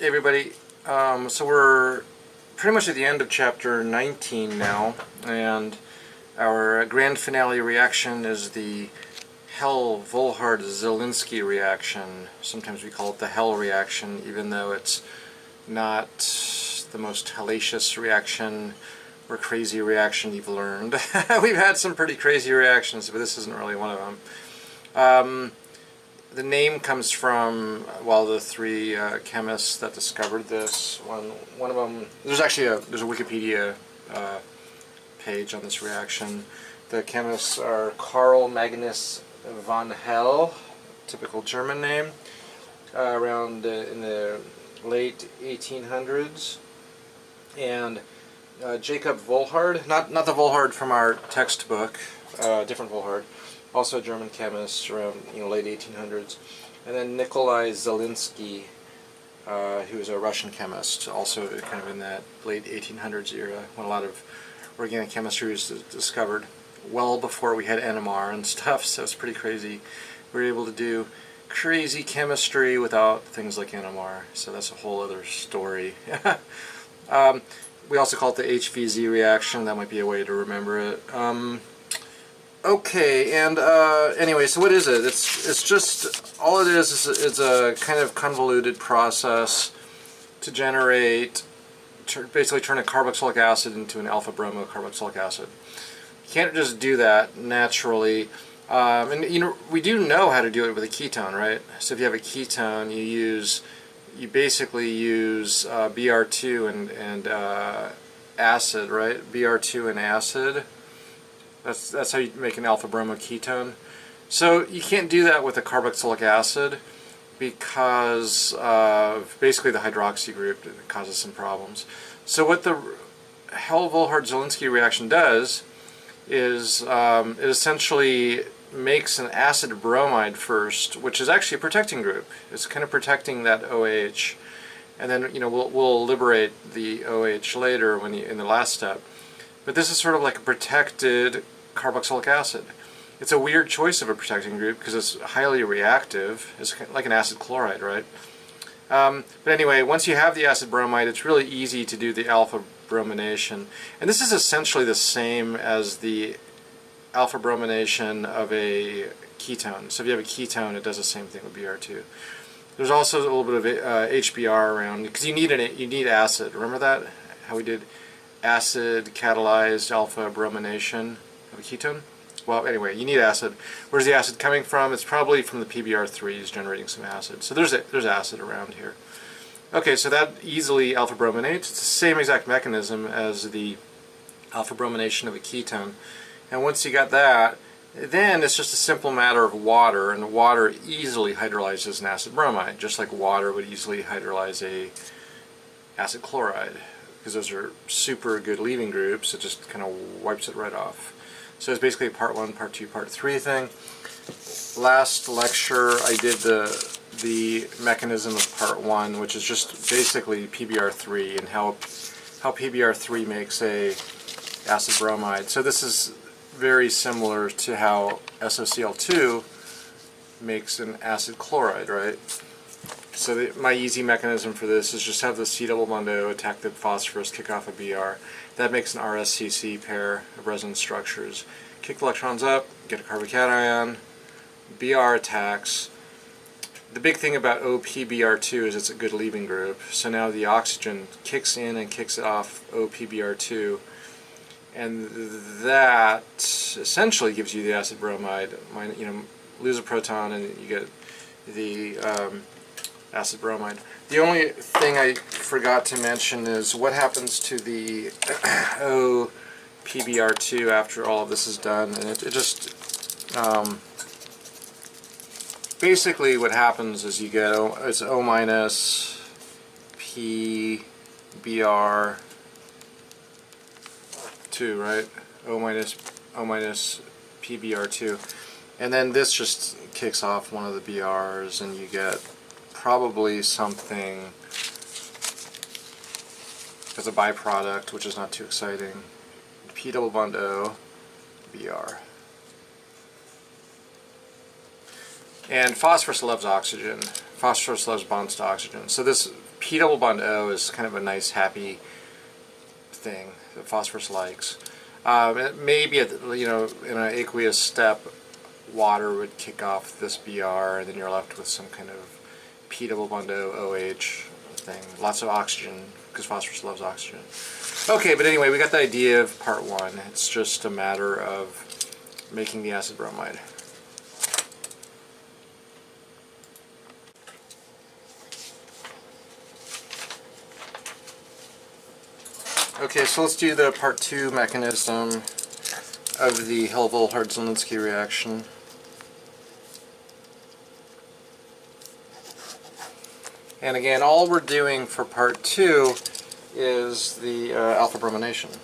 Hey everybody, so we're pretty much at the end of chapter 19 now, and our grand finale reaction is the Volhard-Zielinski reaction. Sometimes we call it the Hell reaction, even though it's not the most hellacious reaction or crazy reaction you've learned. We've had some pretty crazy reactions, but this isn't really one of them. The name comes from, well, the three chemists that discovered this. One of them, there's a Wikipedia page on this reaction. The chemists are Carl Magnus von Hell, typical German name, around in the late 1800s, and Jacob Volhard, not the Volhard from our textbook, different Volhard. Also a German chemist around late 1800s, and then Nikolai Zielinski, who is a Russian chemist, also kind of in that late 1800s era when a lot of organic chemistry was discovered, well before we had NMR and stuff. So it's pretty crazy. We were able to do crazy chemistry without things like NMR. So that's a whole other story. We also call it the HVZ reaction. That might be a way to remember it. Okay, and anyway, so what is it? It's just, all it is a kind of convoluted process to generate, basically turn a carboxylic acid into an alpha bromo carboxylic acid. You can't just do that naturally, and we do know how to do it with a ketone, right? So if you have a ketone, you basically use Br2 and acid, right? Br2 and acid. That's how you make an alpha bromo ketone. So you can't do that with a carboxylic acid because of basically the hydroxy group that causes some problems. So what the Volhard-Zielinski reaction does is it essentially makes an acid bromide first, which is actually a protecting group. It's kind of protecting that OH, and then we'll liberate the OH later in the last step. But this is sort of like a protected carboxylic acid. It's a weird choice of a protecting group because it's highly reactive. It's like an acid chloride, right? But anyway, once you have the acid bromide, it's really easy to do the alpha bromination. And this is essentially the same as the alpha bromination of a ketone. So if you have a ketone, it does the same thing with Br2. There's also a little bit of HBr around because you need acid. Remember that? How we did acid catalyzed alpha bromination of a ketone? Well, anyway, you need acid. Where's the acid coming from? It's probably from the PBr3s generating some acid. So there's acid around here. Okay, so that easily alpha brominates. It's the same exact mechanism as the alpha bromination of a ketone. And once you got that, then it's just a simple matter of water, and water easily hydrolyzes an acid bromide, just like water would easily hydrolyze a acid chloride, because those are super good leaving groups. It just kind of wipes it right off. So it's basically a part 1, part 2, part 3 thing. Last lecture I did the mechanism of part 1, which is just basically PBr3 and how PBr3 makes a acid bromide. So this is very similar to how SOCl2 makes an acid chloride, right? So my easy mechanism for this is just have the C double bond O attack the phosphorus, kick off a Br. That makes an RSCC pair of resonance structures. Kick the electrons up, get a carbocation, Br attacks. The big thing about OPBr2 is it's a good leaving group. So now the oxygen kicks in and kicks off OPBr2, and that essentially gives you the acid bromide. Lose a proton and you get the acid bromide. The only thing I forgot to mention is what happens to the OPBr2 after all of this is done, and it just basically what happens is you get it's O minus PBr2, right? O minus PBr2, and then this just kicks off one of the BRs, and you get probably something as a byproduct, which is not too exciting. P double bond O, Br. And phosphorus loves oxygen. Phosphorus loves bonds to oxygen. So this P double bond O is kind of a nice happy thing that phosphorus likes. Maybe at the, in an aqueous step, water would kick off this Br, and then you're left with some kind of P double bond O OH thing. Lots of oxygen, because phosphorus loves oxygen. Okay, but anyway, we got the idea of part one. It's just a matter of making the acid bromide. Okay, so let's do the part two mechanism of the Hillville Herzenlinsky reaction. And again, all we're doing for part two is the alpha bromination.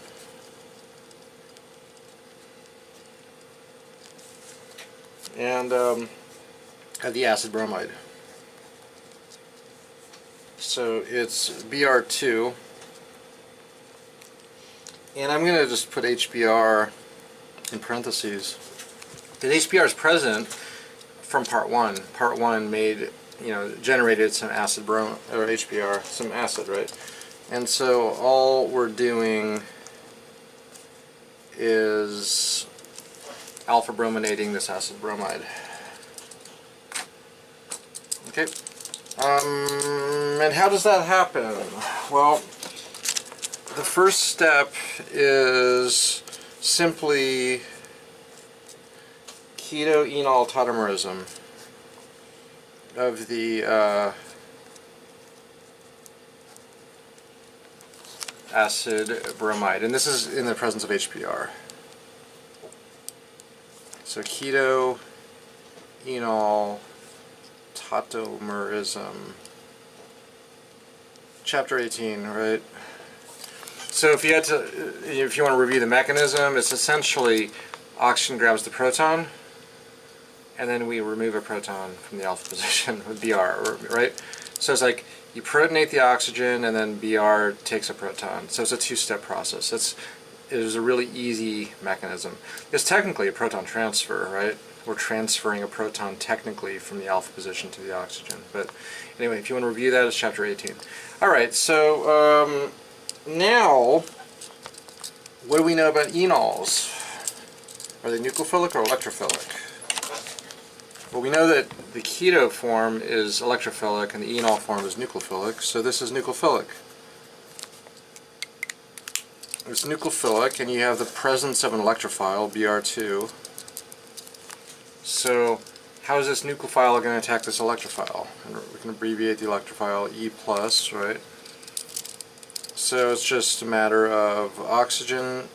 And the acid bromide. So it's Br2. And I'm going to just put HBr in parentheses. The HBr is present from part one. Part one made, generated some acid or HBr, some acid, right? And so all we're doing is alpha brominating this acid bromide. Okay. And how does that happen? Well, the first step is simply keto-enol tautomerism of the acid bromide, and this is in the presence of HBr. So keto-enol tautomerism, chapter 18, right? So if you want to review the mechanism, it's essentially oxygen grabs the proton, and then we remove a proton from the alpha position with Br, right? So it's like you protonate the oxygen, and then Br takes a proton. So it's a two-step process. It is a really easy mechanism. It's technically a proton transfer, right? We're transferring a proton technically from the alpha position to the oxygen. But anyway, if you want to review that, it's chapter 18. All right, so now, what do we know about enols? Are they nucleophilic or electrophilic? Well, we know that the keto form is electrophilic and the enol form is nucleophilic, so this is nucleophilic. It's nucleophilic, and you have the presence of an electrophile, Br2. So, how is this nucleophile going to attack this electrophile? And we can abbreviate the electrophile E+, right? So it's just a matter of oxygen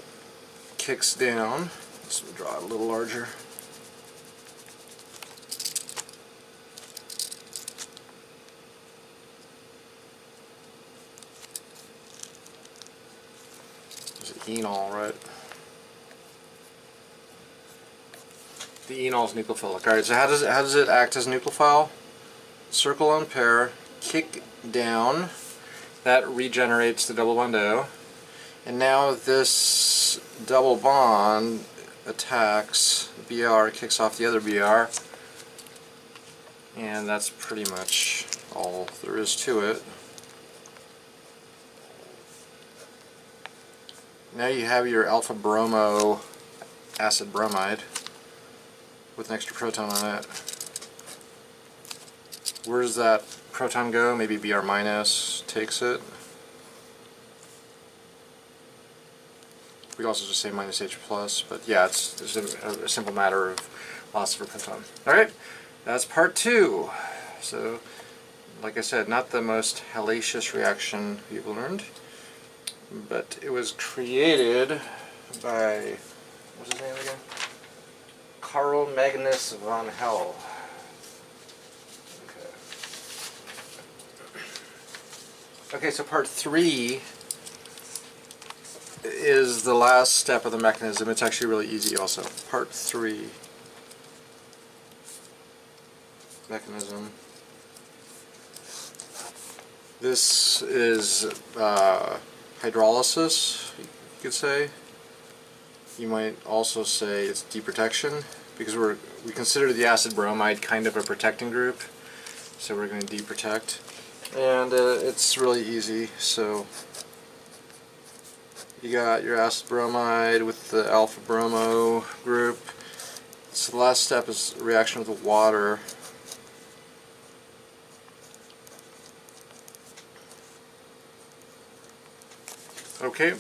kicks down. Let's draw it a little larger. There's an enol, right? The enol is nucleophilic. Alright, so how does it act as nucleophile? Circle on pair, kick down. That regenerates the double bond O, and now this double bond attacks Br, kicks off the other Br, and that's pretty much all there is to it. Now you have your alpha bromo acid bromide with an extra proton on it. Where does that proton go? Maybe Br minus takes it. We could also just say minus H plus, but yeah, it's a simple matter of loss of a proton. Alright, that's part two. So, like I said, not the most hellacious reaction we've learned, but it was created by, what's his name again? Carl Magnus von Hell. Okay, so part three is the last step of the mechanism. It's actually really easy also. Part three mechanism. This is hydrolysis, you could say. You might also say it's deprotection, because we consider the acid bromide kind of a protecting group, so we're going to deprotect. And it's really easy. So you got your acid bromide with the alpha bromo group. So the last step is reaction with the water. Okay,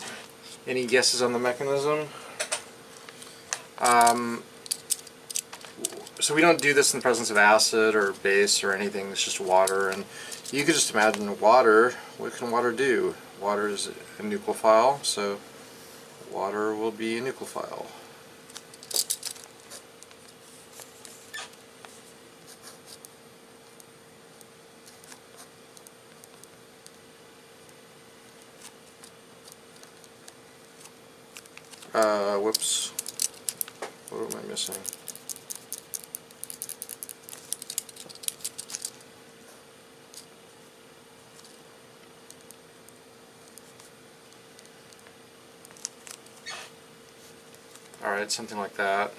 any guesses on the mechanism? So we don't do this in the presence of acid or base or anything, it's just water. And you could just imagine water. What can water do? Water is a nucleophile, so water will be a nucleophile. Whoops. What am I missing? Alright, something like that.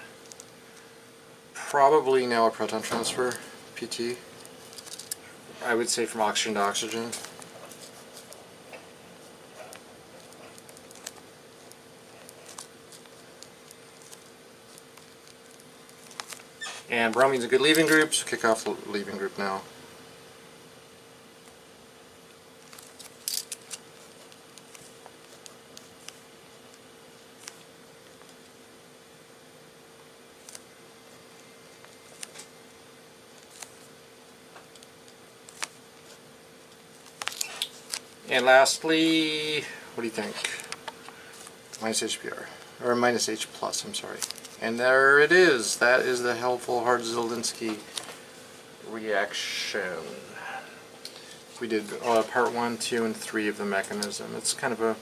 Probably now a proton transfer, PT. I would say from oxygen to oxygen. And bromine's a good leaving group, so kick off the leaving group now. And lastly, what do you think? Minus HBr, or minus H plus, I'm sorry. And there it is. That is the Volhard Zielinski reaction. We did part 1, 2, and 3 of the mechanism. It's kind of a,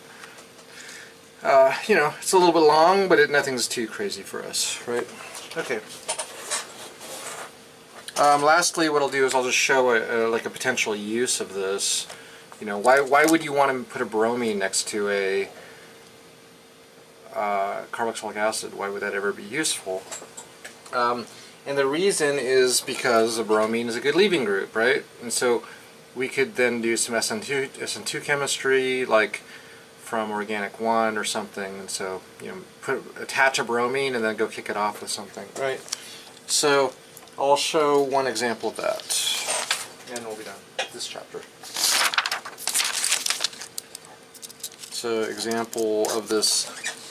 you know, it's a little bit long, but nothing's too crazy for us, right? Okay. Lastly, what I'll do is I'll just show like a potential use of this. You know, why would you want to put a bromine next to a carboxylic acid? Why would that ever be useful? And the reason is because a bromine is a good leaving group, right? And so we could then do some SN2 chemistry, like from organic 1 or something, and so, you know, attach a bromine and then go kick it off with something, right? So I'll show one example of that, and we'll be done with this chapter. So example of this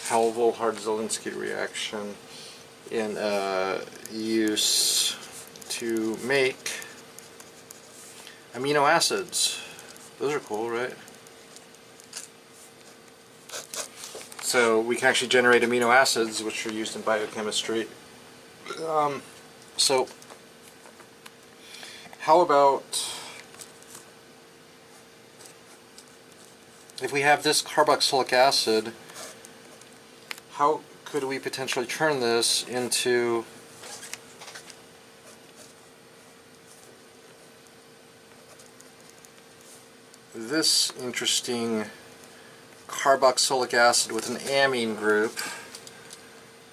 Volhard Zielinski reaction in use to make amino acids. Those are cool, right? So we can actually generate amino acids, which are used in biochemistry. So how about if we have this carboxylic acid, how could we potentially turn this into this interesting carboxylic acid with an amine group,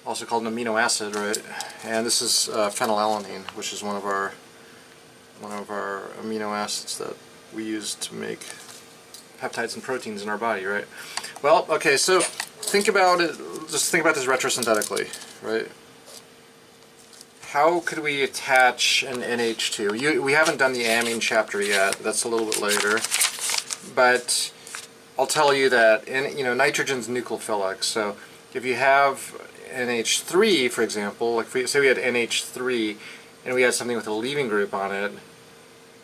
also called an amino acid, right? And this is phenylalanine, which is one of our amino acids that we use to make peptides and proteins in our body, right? Well, okay, so think about it, just think about this retrosynthetically, right? How could we attach an NH2? We haven't done the amine chapter yet, that's a little bit later, but I'll tell you that, you know, nitrogen's nucleophilic, so if you have NH3, for example, like say we had NH3 and we had something with a leaving group on it,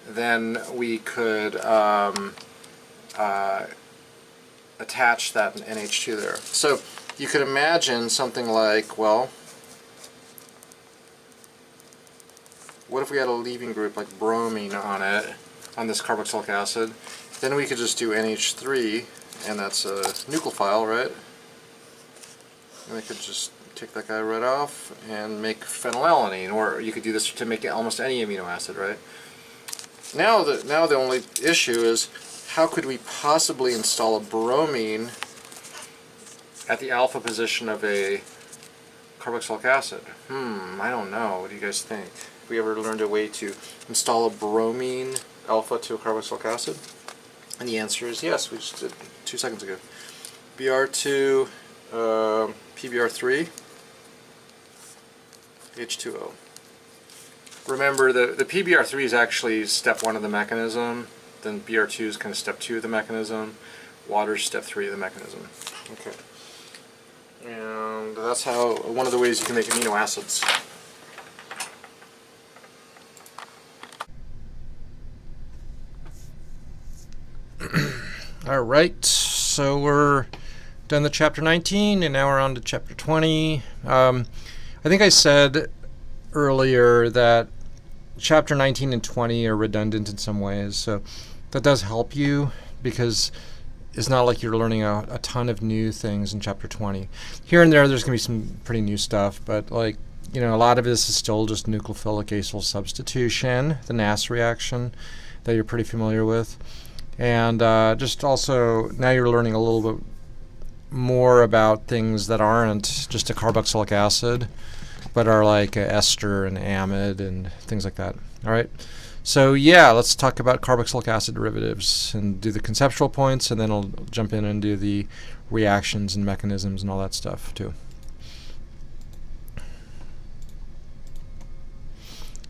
then we could attach that NH2 there. So you could imagine something like, well, what if we had a leaving group like bromine on it, on this carboxylic acid? Then we could just do NH3, and that's a nucleophile, right? And we could just take that guy right off and make phenylalanine, or you could do this to make almost any amino acid, right? Now the only issue is, how could we possibly install a bromine at the alpha position of a carboxylic acid? I don't know. What do you guys think? Have we ever learned a way to install a bromine alpha to a carboxylic acid? And the answer is yes, we just did 2 seconds ago. Br2, PBr3, H2O. Remember, the PBr3 is actually step 1 of the mechanism, then Br2 is kind of step 2 of the mechanism, water is step 3 of the mechanism. Okay. And that's how, one of the ways you can make amino acids. Alright, so we're done the chapter 19 and now we're on to chapter 20. I think I said earlier that chapter 19 and 20 are redundant in some ways, so that does help you because it's not like you're learning a ton of new things in chapter 20. Here and there's going to be some pretty new stuff, but like, you know, a lot of this is still just nucleophilic acyl substitution, the NAS reaction that you're pretty familiar with. And just also, now you're learning a little bit more about things that aren't just a carboxylic acid, but are like ester and amide and things like that. All right. So yeah, let's talk about carboxylic acid derivatives and do the conceptual points, and then I'll jump in and do the reactions and mechanisms and all that stuff too.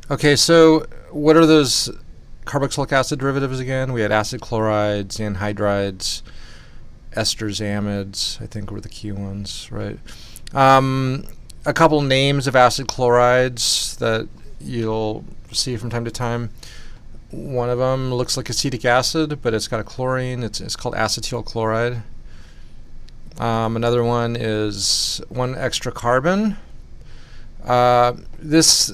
Okay, so what are those carboxylic acid derivatives again? We had acid chlorides, anhydrides, esters, amides, I think were the key ones, right? A couple names of acid chlorides that you'll see from time to time. One of them looks like acetic acid, but it's got a chlorine. It's called acetyl chloride. Another one is one extra carbon. This,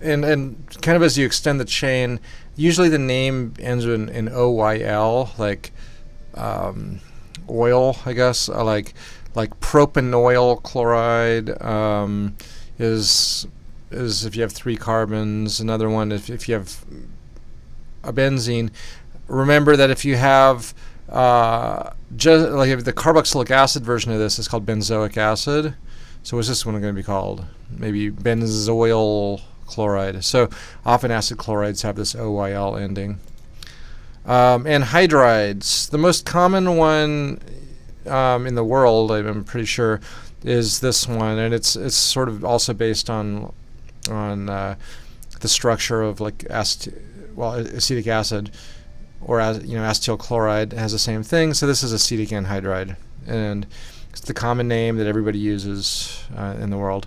and kind of as you extend the chain, usually the name ends in OYL, like oil, I guess, like propanoyl chloride is if you have 3 carbons. Another one if you have a benzene. Remember that if you have just like if the carboxylic acid version of this is called benzoic acid. So what's this one going to be called? Maybe benzoyl chloride. So often acid chlorides have this OYL ending. Anhydrides. The most common one in the world, I'm pretty sure, is this one, and it's sort of also based on the structure of like acetic acid, or acetyl chloride has the same thing. So this is acetic anhydride, and it's the common name that everybody uses in the world.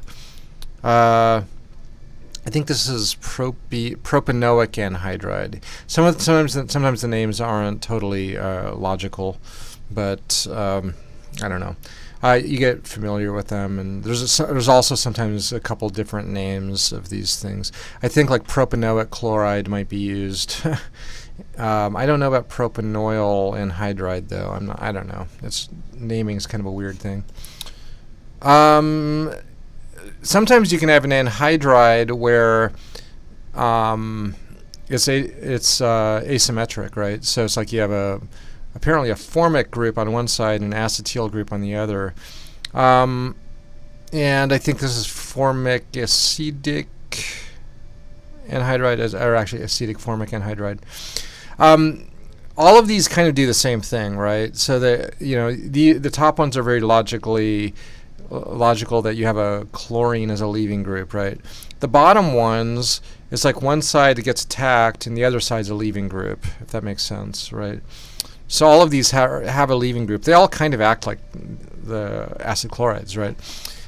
I think this is propanoic anhydride. Sometimes the names aren't totally logical, but I don't know. You get familiar with them, and there's also sometimes a couple different names of these things. I think like propanoic chloride might be used. I don't know about propanoyl anhydride though. I don't know. Naming is kind of a weird thing. Sometimes you can have an anhydride where it's asymmetric, right? So it's like you have apparently a formic group on one side and an acetyl group on the other. And I think this is formic acetic anhydride, or actually acetic formic anhydride. All of these kind of do the same thing, right? So the top ones are very logical that you have a chlorine as a leaving group, right? The bottom ones, it's like one side gets attacked and the other side's a leaving group, if that makes sense, right? So all of these have a leaving group. They all kind of act like the acid chlorides, right?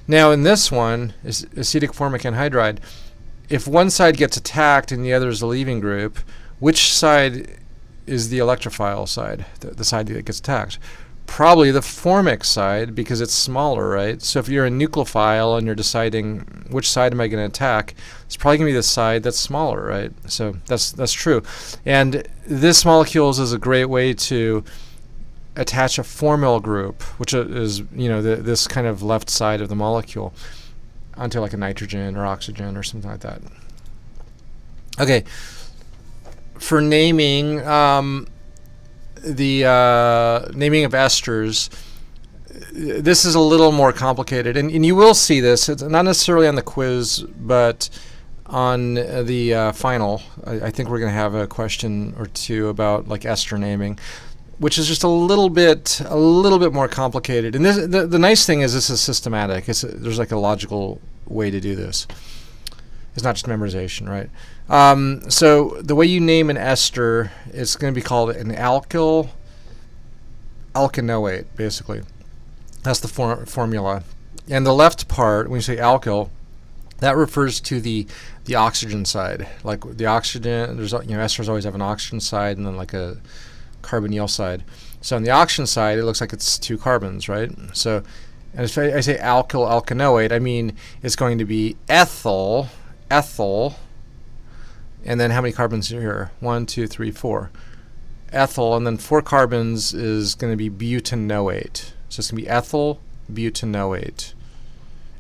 Now in this one, is acetic formic anhydride, if one side gets attacked and the other is a leaving group, which side is the electrophile side, the side that gets attacked? Probably the formic side, because it's smaller, right? So if you're a nucleophile and you're deciding which side am I going to attack, it's probably going to be the side that's smaller, right? So that's true. And this molecules is a great way to attach a formyl group, which is this kind of left side of the molecule, onto like a nitrogen or oxygen or something like that. Okay, for naming, the naming of esters, this is a little more complicated, and you will see this. It's not necessarily on the quiz, but on the final, I think we're going to have a question or two about like ester naming, which is just a little bit more complicated. And this, the nice thing is this is systematic. There's like a logical way to do this. It's not just memorization, right? So the way you name an ester is going to be called an alkanoate, basically. That's the formula. And the left part, when you say alkyl, that refers to the oxygen side. Like the oxygen, there's, esters always have an oxygen side and then like a carbonyl side. So on the oxygen side, it looks like it's 2 carbons, right? So, and if I say alkyl alkanoate, I mean it's going to be ethyl, and then how many carbons are here? 1, 2, 3, 4. Ethyl, and then 4 carbons is going to be butanoate. So it's going to be ethyl butanoate.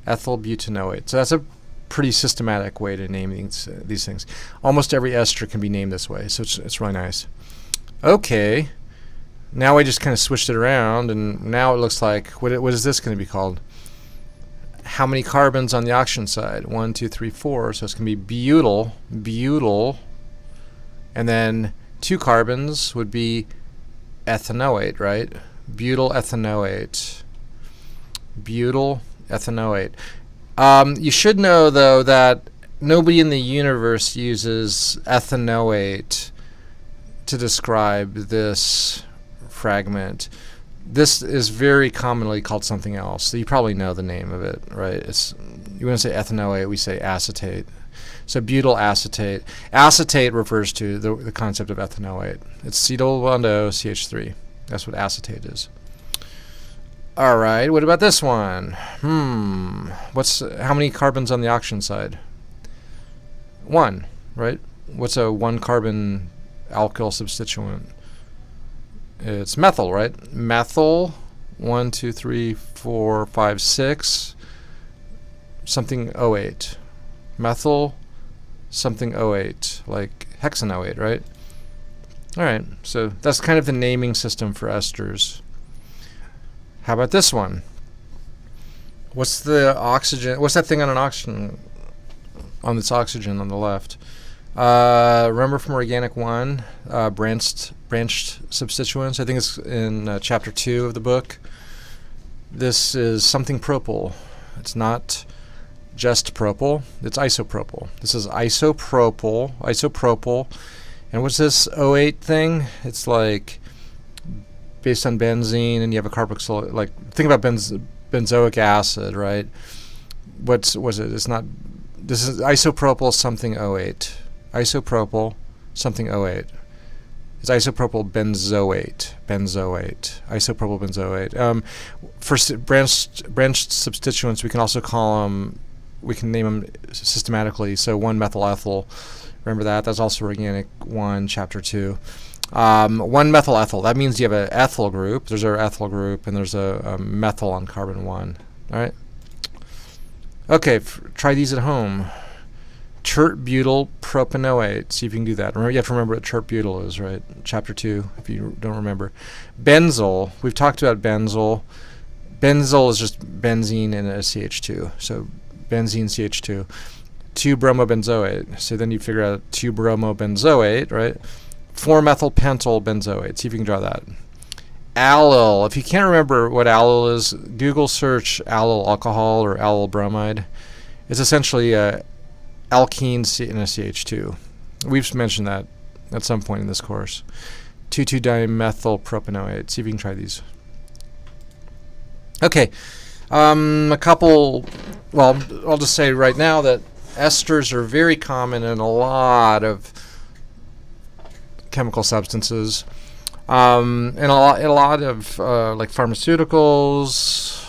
Ethyl butanoate. So that's a pretty systematic way to name these things. Almost every ester can be named this way, so it's really nice. Okay, now I just kind of switched it around, and now it looks like, what is this going to be called? How many carbons on the oxygen side? 1, 2, 3, 4. So it's going to be butyl, and then 2 carbons would be ethanoate, right? Butyl ethanoate. You should know, though, that nobody in the universe uses ethanoate to describe this fragment. This is very commonly called something else. So you probably know the name of it, right? You want to say ethanoate, we say acetate. So butyl acetate. Acetate refers to the concept of ethanoate. It's C double bond O, CH3. That's what acetate is. All right, what about this one? How many carbons on the oxygen side? 1, right? What's a 1 carbon alkyl substituent? It's methyl, right? Methyl, 1, 2, 3, 4, 5, 6, something O8. Methyl, something O8, like hexanoate, right? All right, so that's kind of the naming system for esters. How about this one? What's the oxygen? What's that thing on an oxygen? On this oxygen on the left. Remember from Organic 1, branched substituents? I think it's in chapter 2 of the book. This is something propyl. It's not just propyl. It's isopropyl. This is isopropyl. And what's this O8 thing? It's like based on benzene, and you have a carboxylic. Like, think about benzoic acid, right? Was it? It's not. This is isopropyl something O8. Isopropyl something O8. It's isopropyl benzoate. Isopropyl benzoate. For branched substituents, we can also call them. We can name them systematically. So 1-methyl ethyl. Remember that? That's also Organic 1, Chapter 2. 1-methyl ethyl. That means you have an ethyl group. There's our ethyl group, and there's a methyl on carbon 1. All right. Okay. Try these at home. Tert-butyl propanoate. See if you can do that. Remember, you have to remember what tert-butyl is, right? Chapter 2, if you don't remember. Benzyl. We've talked about benzyl. Benzyl is just benzene and a CH2. So benzene, CH2. 2-bromobenzoate. So then you figure out 2-bromobenzoate, right? 4-methylpentyl benzoate. See if you can draw that. Allyl. If you can't remember what allyl is, Google search allyl alcohol or allyl bromide. It's essentially a alkene in a CH2. We've mentioned that at some point in this course. 2,2-dimethyl propanoate. See if you can try these. Okay. A couple, well, I'll just say right now that esters are very common in a lot of chemical substances, and a lot of like pharmaceuticals,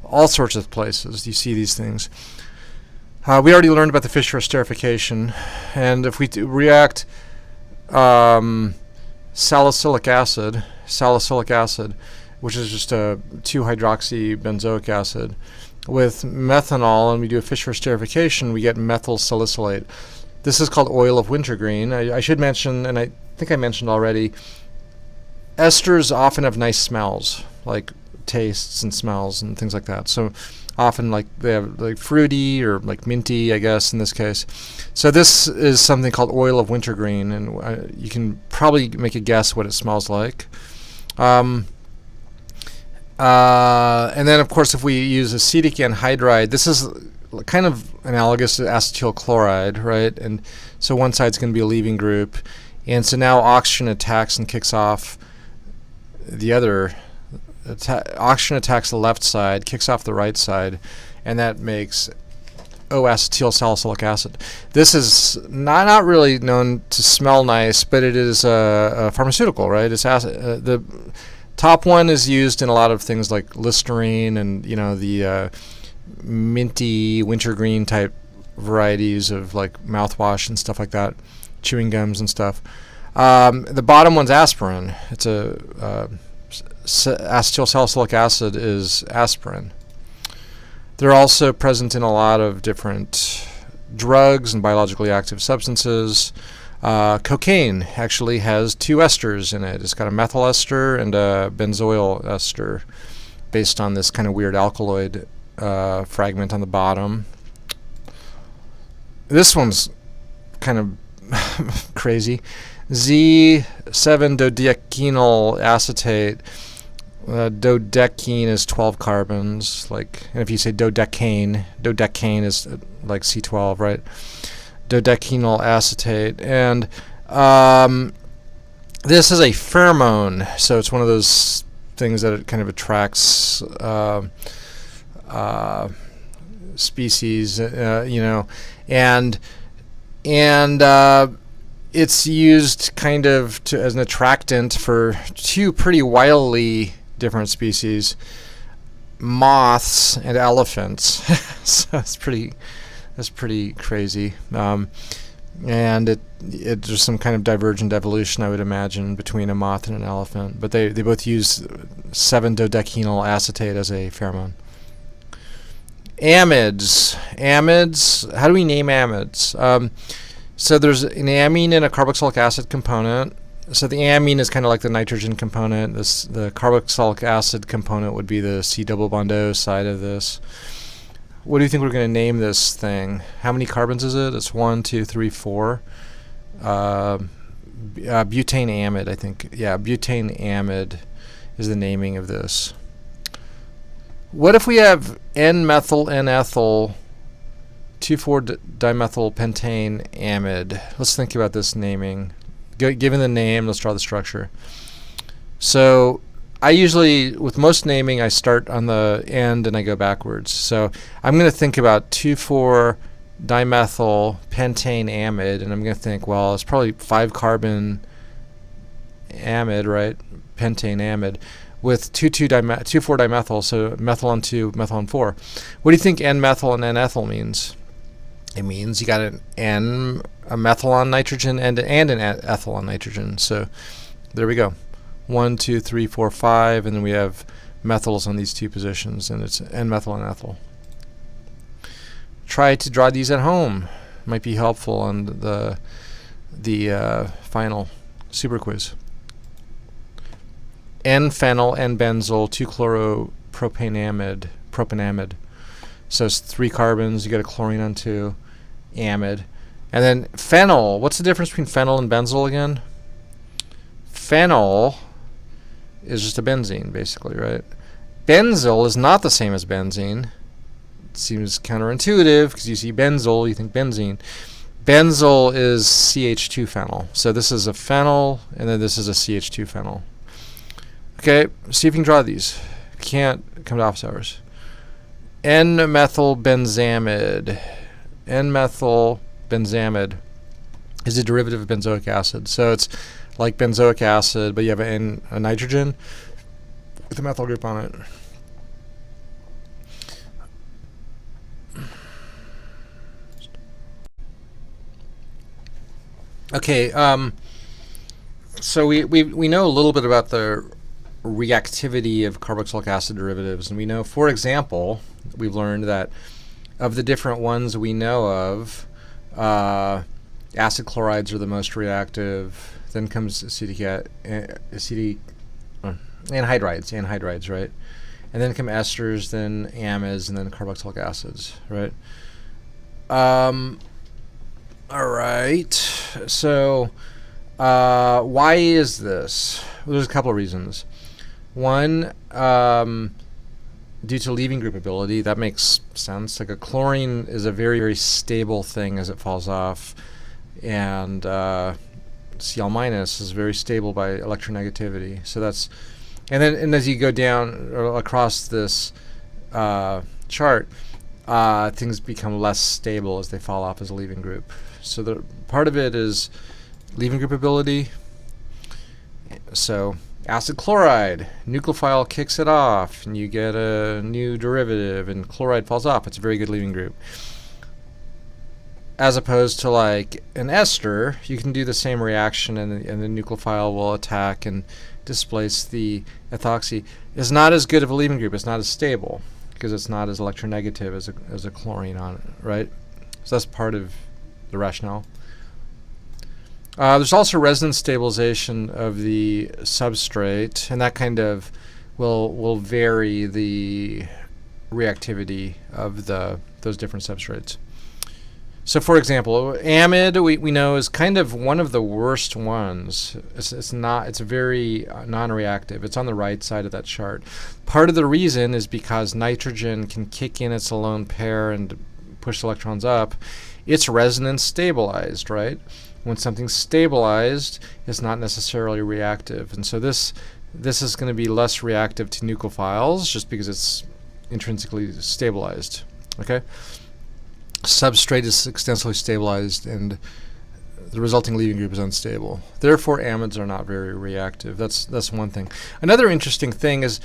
all sorts of places you see these things. We already learned about the Fischer Esterification, and if we react salicylic acid, which is just a 2-hydroxy benzoic acid, with methanol, and we do a Fischer Esterification, we get methyl salicylate. This is called oil of wintergreen. I should mention, and I think I mentioned already, esters often have nice smells, like tastes and smells and things like that. So often like they have like fruity or like minty, I guess, in this case. So this is something called oil of wintergreen, and you can probably make a guess what it smells like. And then, of course, if we use acetic anhydride, this is kind of analogous to acetyl chloride, right? And so one side's going to be a leaving group. And so now oxygen attacks and kicks off the other. Oxygen attacks the left side, kicks off the right side, and that makes O-acetyl salicylic acid. This is not really known to smell nice, but it is a pharmaceutical, right? It's acid. The top one is used in a lot of things like Listerine and, you know, the minty wintergreen type varieties of like mouthwash and stuff like that, chewing gums and stuff. The bottom one's aspirin. It's a acetyl salicylic acid is aspirin. They're also present in a lot of different drugs and biologically active substances. Cocaine actually has 2 esters in it. It's got a methyl ester and a benzoyl ester based on this kind of weird alkaloid fragment on the bottom. This one's kind of crazy. Z7-dodecynyl acetate. Dodecene is 12 carbons, like, and if you say dodecane is like C12, right? Dodecynyl acetate, and this is a pheromone, so it's one of those things that it kind of attracts species, you know, and it's used kind of as an attractant for 2 pretty wildly different species, moths and elephants. So that's pretty crazy. And there's some kind of divergent evolution, I would imagine, between a moth and an elephant. But they both use 7-dodecynyl acetate as a pheromone. Amides. How do we name amides? So there's an amine and a carboxylic acid component. So the amine is kind of like the nitrogen component. The carboxylic acid component would be the C double bond O side of this. What do you think we're going to name this thing? How many carbons is it? It's 1, 2, 3, 4. Butane amide, I think. Yeah, butane amide is the naming of this. What if we have N-methyl N-ethyl 2,4-dimethyl pentane amide? Let's think about this naming. Given the name, let's draw the structure. So I usually, with most naming, I start on the end and I go backwards. So I'm going to think about 2,4-dimethyl pentane amide, and I'm going to think, well, it's probably 5-carbon amide, right? Pentane amide with 2,4-dimethyl, so methyl on 2, methyl on 4. What do you think N-methyl and N-ethyl means? It means you got a methyl on nitrogen and an ethyl on nitrogen. So there we go. 1, 2, 3, 4, 5, and then we have methyls on these 2 positions, and it's N-methyl and ethyl. Try to draw these at home. Might be helpful on the final super quiz. N-phenyl, N-benzyl, 2-chloropropanamide, propanamide. So it's 3 carbons. You got a chlorine on 2, amide. And then phenyl. What's the difference between phenyl and benzyl again? Phenyl is just a benzene, basically, right? Benzyl is not the same as benzene. It seems counterintuitive because you see benzyl, you think benzene. Benzyl is CH2 phenyl. So this is a phenyl, and then this is a CH2 phenyl. Okay, see if you can draw these. Can't come to office hours. N-methyl benzamide. N-methyl benzamide is a derivative of benzoic acid. So it's like benzoic acid, but you have a nitrogen with a methyl group on it. Okay, so we know a little bit about the reactivity of carboxylic acid derivatives, and we know, for example, we've learned that of the different ones we know of, acid chlorides are the most reactive. Then comes acetic anhydrides, right? and then come esters, then amides, and then carboxylic acids, right? All right. So why is this? Well, there's a couple of reasons. One, due to leaving group ability. That makes sense. Like a chlorine is a very, very stable thing as it falls off, and Cl- is very stable by electronegativity. So that's, and as you go down or across this chart, things become less stable as they fall off as a leaving group. So the part of it is leaving group ability. So acid chloride, nucleophile kicks it off, and you get a new derivative, and chloride falls off. It's a very good leaving group. As opposed to like an ester, you can do the same reaction, and the nucleophile will attack and displace the ethoxy. It's not as good of a leaving group. It's not as stable because it's not as electronegative as a chlorine on it, right? So that's part of the rationale. There's also resonance stabilization of the substrate, and that kind of will vary the reactivity of those different substrates. So, for example, amide we know is kind of one of the worst ones. It's very non-reactive. It's on the right side of that chart. Part of the reason is because nitrogen can kick in its alone pair and push electrons up. It's resonance stabilized, right? When something's stabilized, it's not necessarily reactive, and so this is going to be less reactive to nucleophiles just because it's intrinsically stabilized. Okay. Substrate is extensively stabilized, and the resulting leaving group is unstable. Therefore, amides are not very reactive. That's one thing. Another interesting thing is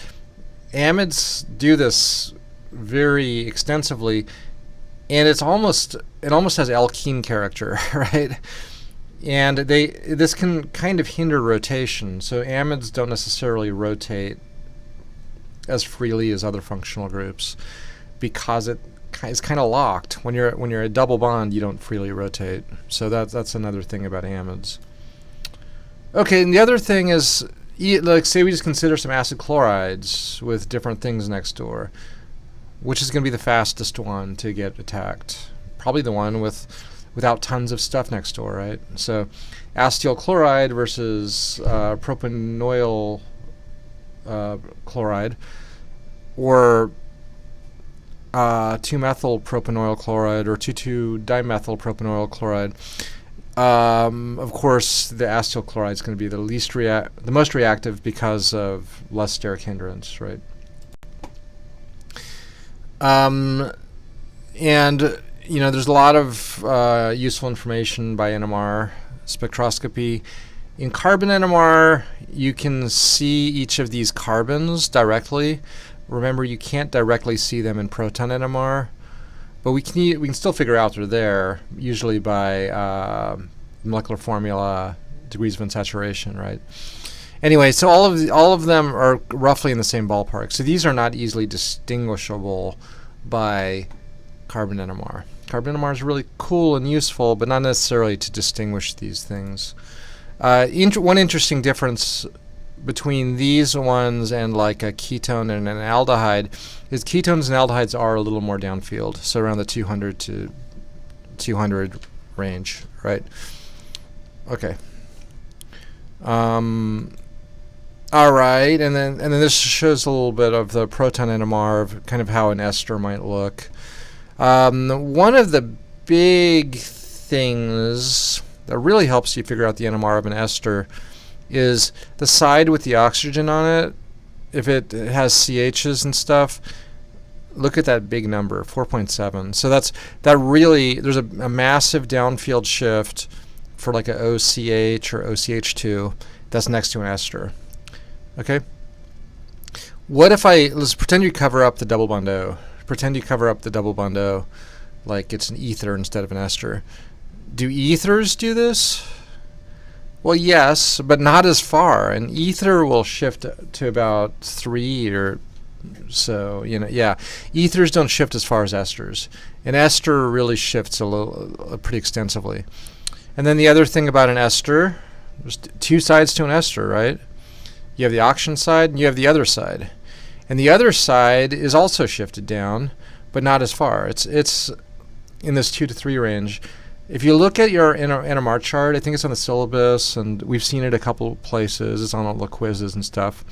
amides do this very extensively, and it almost has alkene character, right? And this can kind of hinder rotation. So amides don't necessarily rotate as freely as other functional groups because it's kind of locked. When you're a double bond, you don't freely rotate. So that's another thing about amides. Okay, and the other thing is, like, say we just consider some acid chlorides with different things next door. Which is going to be the fastest one to get attacked? Probably the one without tons of stuff next door, right? So acetyl chloride versus propanoyl chloride, or 2-methyl propanoyl chloride, or 2,2-dimethyl propanoyl chloride. Of course, the acetyl chloride is going to be the most reactive because of less steric hindrance, right? And there's a lot of useful information by NMR spectroscopy. In carbon NMR, you can see each of these carbons directly. Remember, you can't directly see them in proton NMR, but we can still figure out they're there, usually by molecular formula, degrees of unsaturation, right? Anyway, so all of them are roughly in the same ballpark. So these are not easily distinguishable by carbon NMR. Carbon NMR is really cool and useful, but not necessarily to distinguish these things. One interesting difference between these ones and like a ketone and an aldehyde is ketones and aldehydes are a little more downfield, so around the 200 to 200 range, right? Okay. All right, and then this shows a little bit of the proton NMR of kind of how an ester might look. One of the big things that really helps you figure out the NMR of an ester is the side with the oxygen on it. If it has CHs and stuff, look at that big number, 4.7. So there's a massive downfield shift for like a OCH or OCH2 that's next to an ester. Okay. What if let's pretend you cover up the double bond O. Pretend you cover up the double bond O like it's an ether instead of an ester. Do ethers do this? Well, yes, but not as far. An ether will shift to about 3 or so. Yeah. Ethers don't shift as far as esters. An ester really shifts pretty extensively. And then the other thing about an ester, there's two sides to an ester, right? You have the oxygen side and you have the other side. And the other side is also shifted down, but not as far. It's in this 2 to 3 range. If you look at your NMR chart, I think it's on the syllabus, and we've seen it a couple places. It's on all the quizzes and stuff.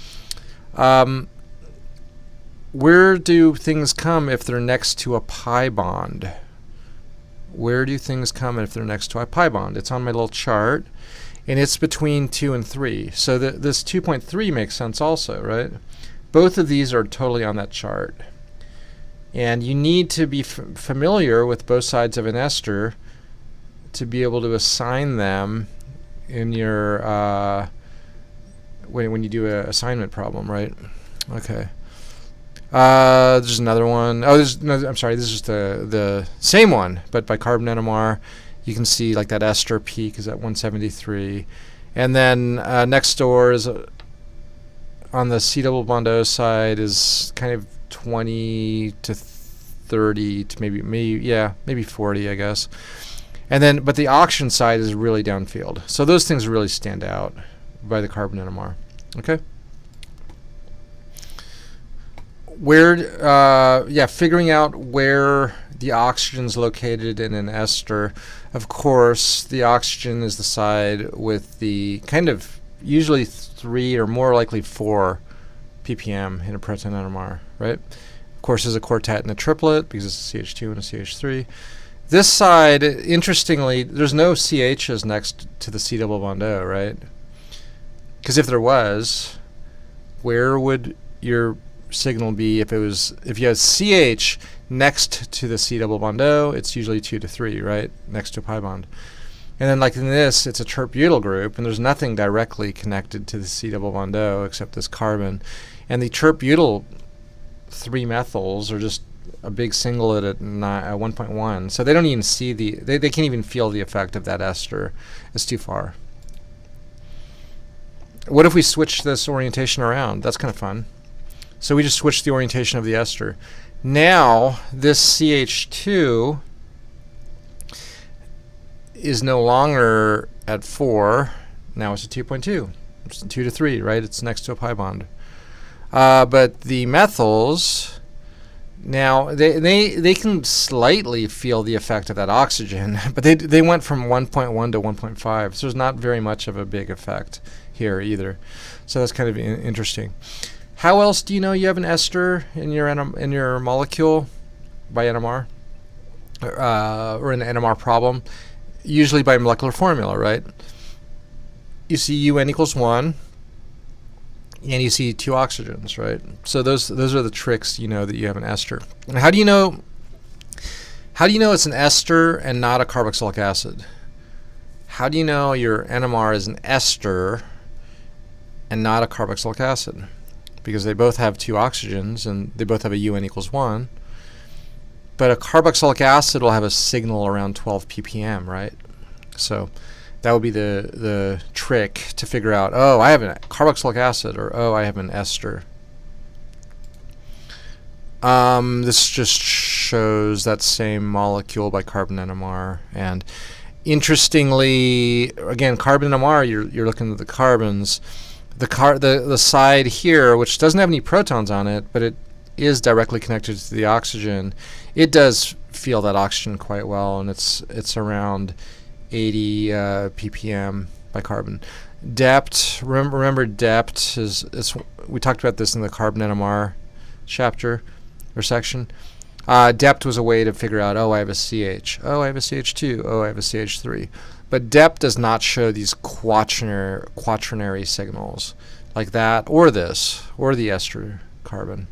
Where do things come if they're next to a pi bond? Where do things come if they're next to a pi bond? It's on my little chart, and it's between 2 and 3. So this 2.3 makes sense also, right? Both of these are totally on that chart. And you need to be familiar with both sides of an ester to be able to assign them in your when you do an assignment problem, right? Okay. There's another one. Oh, I'm sorry. This is the same one, but by carbon NMR. You can see like that ester peak is at 173, and then next door is on the C double bond O side is kind of 20 to 30 to maybe 40, I guess. And then, but the oxygen side is really downfield. So those things really stand out by the carbon NMR. Okay. Figuring out where the oxygen is located in an ester. Of course, the oxygen is the side with the kind of usually 3 or more likely 4 ppm in a proton NMR, right? Of course, there's a quartet and a triplet because it's a CH2 and a CH3. This side, interestingly, there's no CHs next to the C double bond O, right? Because if there was, where would your signal be if you had CH next to the C double bond O? It's usually 2 to 3, right, next to a pi bond. And then like in this, it's a tert-butyl group, and there's nothing directly connected to the C double bond O except this carbon. And the tert-butyl 3 methyls are just a big singlet at 1.1, so they don't even see they can't even feel the effect of that ester. It's too far. What if we switch this orientation around? That's kind of fun. So we just switched the orientation of the ester. Now this CH2 is no longer at 4. Now it's a 2.2. It's 2 to 3, right? It's next to a pi bond. But the methyls, now they can slightly feel the effect of that oxygen, but they went from 1.1 to 1.5, so there's not very much of a big effect here either. So that's kind of interesting. How else do you know you have an ester in your molecule by NMR or an NMR problem? Usually by molecular formula, right? You see UN equals 1, and you see 2 oxygens, right? So those are the tricks you know that you have an ester. And how do you know it's an ester and not a carboxylic acid? How do you know your NMR is an ester and not a carboxylic acid? Because they both have 2 oxygens and they both have a UN equals 1. But a carboxylic acid will have a signal around 12 ppm, right? So that would be the trick to figure out, oh, I have a carboxylic acid, or oh, I have an ester. This just shows that same molecule by carbon NMR. And interestingly, again, carbon NMR, you're looking at the carbons. The side here, which doesn't have any protons on it, but it is directly connected to the oxygen, it does feel that oxygen quite well, and it's around 80 ppm by carbon. Depth, remember depth is we talked about this in the carbon NMR chapter or section. Depth was a way to figure out, oh, I have a CH, oh, I have a CH2, oh, I have a CH3. But depth does not show these quaternary signals like that, or this, or the ester carbon.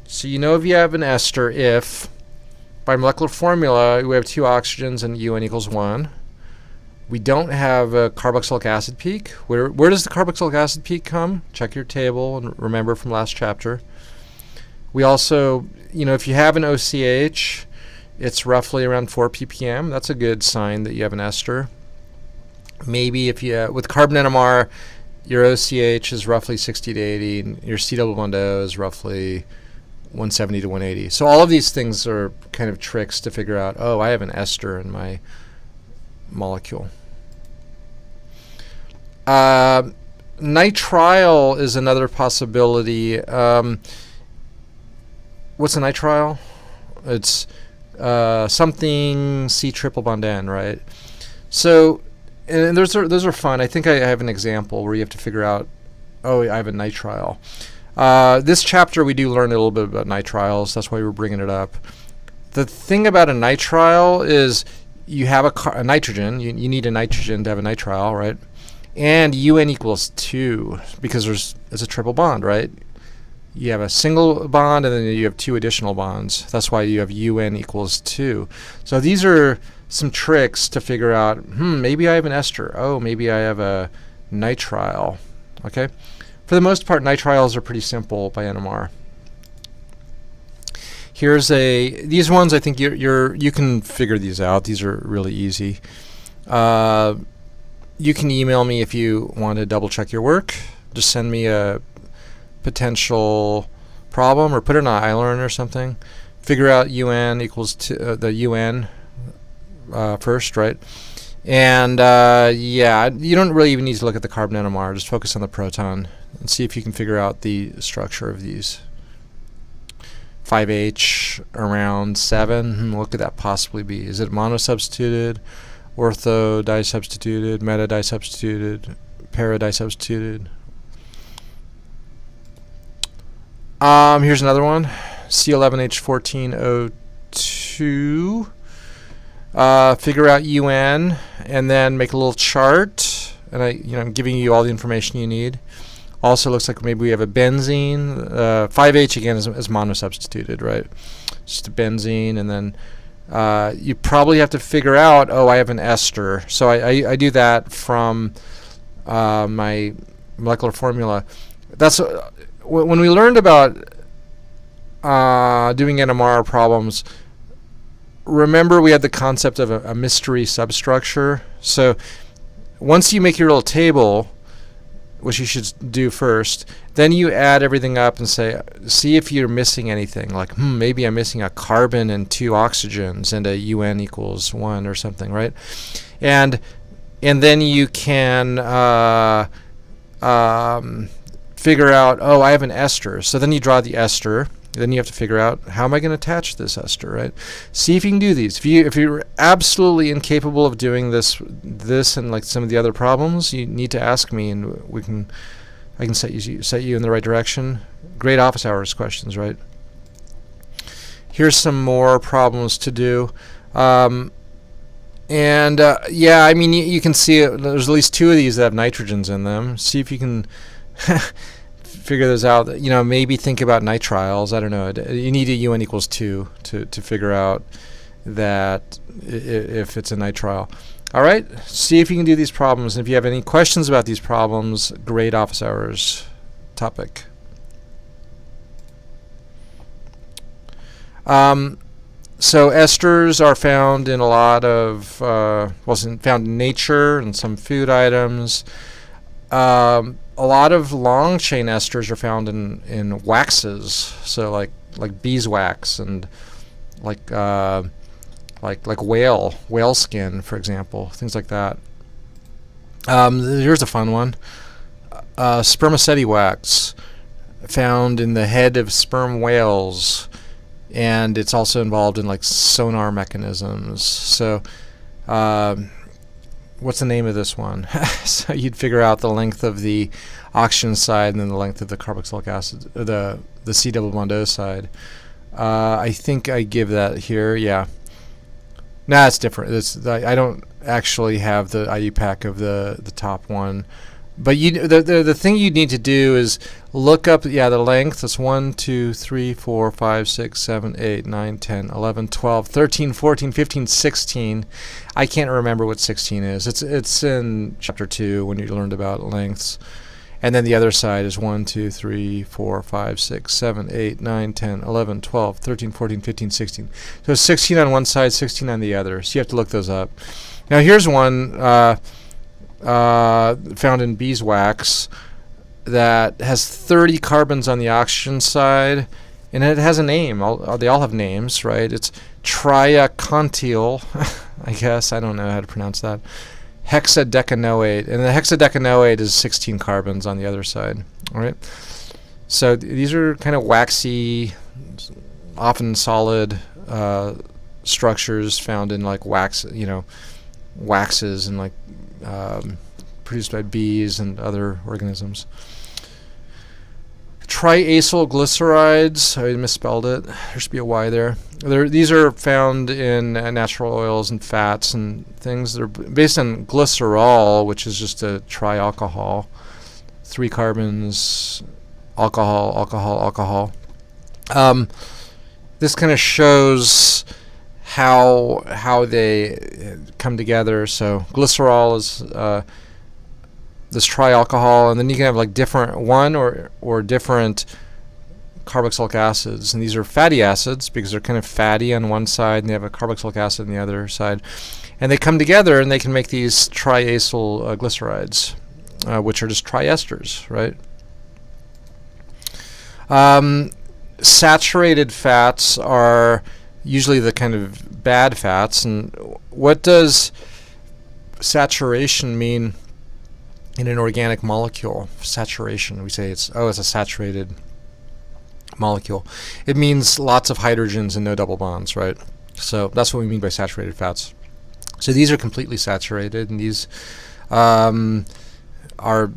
So you know if you have an ester if, by molecular formula, we have 2 oxygens and UN equals 1. We don't have a carboxylic acid peak. Where does the carboxylic acid peak come? Check your table and remember from last chapter. We also, if you have an OCH, it's roughly around 4 ppm. That's a good sign that you have an ester. Maybe if you, with carbon NMR, your OCH is roughly 60 to 80, and your C double bond O is roughly 170 to 180. So all of these things are kind of tricks to figure out, oh, I have an ester in my molecule. nitrile is another possibility. What's a nitrile? It's something C triple bond N, right? So, and those are fun. I think I have an example where you have to figure out, oh, I have a nitrile. This chapter we do learn a little bit about nitriles. That's why we're bringing it up. The thing about a nitrile is you have a nitrogen. You need a nitrogen to have a nitrile, right? And UN equals 2 because it's a triple bond, right? You have a single bond and then you have 2 additional bonds. That's why you have UN equals 2. So these are some tricks to figure out, maybe I have an ester. Oh, maybe I have a nitrile. Okay? For the most part, nitriles are pretty simple by NMR. Here's these ones I think you can figure these out. These are really easy. You can email me if you want to double check your work. Just send me a potential problem or put it in an iLearn or something. Figure out UN equals to the UN first, right? And yeah, you don't really even need to look at the carbon NMR. Just focus on the proton and see if you can figure out the structure of these. 5H around 7. What could that possibly be? Is it monosubstituted, ortho disubstituted, meta disubstituted, para disubstituted? Here's another one. C11H14O2. Figure out UN and then make a little chart. And I'm giving you all the information you need. Also looks like maybe we have a benzene. 5H again is monosubstituted, right? Just a benzene, and then you probably have to figure out, oh, I have an ester. So I do that from my molecular formula. That's when we learned about doing NMR problems. Remember, we had the concept of a mystery substructure. So once you make your little table, which you should do first, then you add everything up and see if you're missing anything. Like, maybe I'm missing a carbon and 2 oxygens and a UN equals 1 or something, right? And then you can figure out, oh, I have an ester. So then you draw the ester. Then you have to figure out, how am I going to attach this ester, right? See if you can do these. If you're absolutely incapable of doing this and like some of the other problems, you need to ask me, and I can set you in the right direction. Great office hours questions, right? Here's some more problems to do. Yeah, I mean, you can see there's at least 2 of these that have nitrogens in them. See if you can figure those out. Maybe think about nitriles. I don't know. You need a UN equals 2 to figure out that if it's a nitrile. All right. See if you can do these problems. And if you have any questions about these problems, great office hours topic. So esters are found in a lot of found in nature and some food items. A lot of long chain esters are found in waxes, so like beeswax and like whale skin, for example, things like that. Here's a fun one. Spermaceti wax, found in the head of sperm whales, and it's also involved in like sonar mechanisms. So what's the name of this one? So you'd figure out the length of the oxygen side and then the length of the carboxylic acid, the C double bond O side. I think I give that here. Yeah. Nah, it's different. I don't actually have the IUPAC of the top one. But the thing you need to do is look up the length. It's 1, 2, 3, 4, 5, 6, 7, 8, 9, 10, 11, 12, 13, 14, 15, 16. I can't remember what 16 is. It's in chapter 2 when you learned about lengths. And then the other side is 1, 2, 3, 4, 5, 6, 7, 8, 9, 10, 11, 12, 13, 14, 15, 16. So 16 on one side, 16 on the other. So you have to look those up. Now here's one found in beeswax that has 30 carbons on the oxygen side, and it has a name. They all have names, right? It's triacontyl, I guess. I don't know how to pronounce that. hexadecanoate, and the hexadecanoate is 16 carbons on the other side. All right. So these are kind of waxy, often solid structures found in like waxes and like produced by bees and other organisms. Triacylglycerides, I misspelled it. There should be a Y there. These are found in natural oils and fats and things. They're based on glycerol, which is just a trialcohol. 3 carbons, alcohol, alcohol, alcohol. This kind of shows how they come together. So glycerol is this trialcohol, and then you can have like different or different carboxylic acids, and these are fatty acids because they're kind of fatty on one side and they have a carboxylic acid on the other side, and they come together and they can make these triacylglycerides, which are just triesters, right? Saturated fats are usually the kind of bad fats. And what does saturation mean in an organic molecule? Saturation, we say it's a saturated molecule. It means lots of hydrogens and no double bonds, right? So that's what we mean by saturated fats. So these are completely saturated, and these are,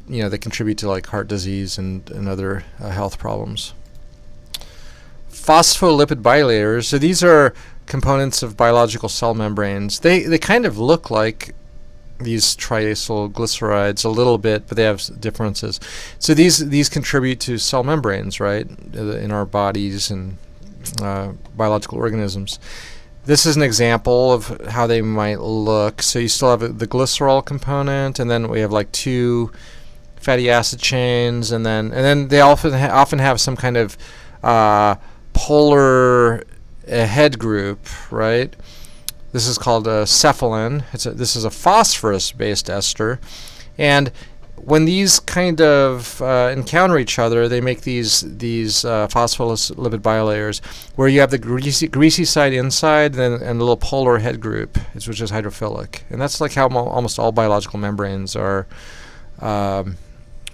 they contribute to like heart disease and other health problems. Phospholipid bilayers. So these are components of biological cell membranes. They kind of look like these triacylglycerides a little bit, but they have differences. So these contribute to cell membranes, right, in our bodies and biological organisms. This is an example of how they might look. So you still have the glycerol component, and then we have like 2 fatty acid chains, and then they often have some kind of polar head group, right? This is called cephalin. This is a phosphorus-based ester, and when these kind of encounter each other, they make these phospholipid bilayers, where you have the greasy side inside and a little polar head group, which is hydrophilic, and that's like how almost all biological membranes are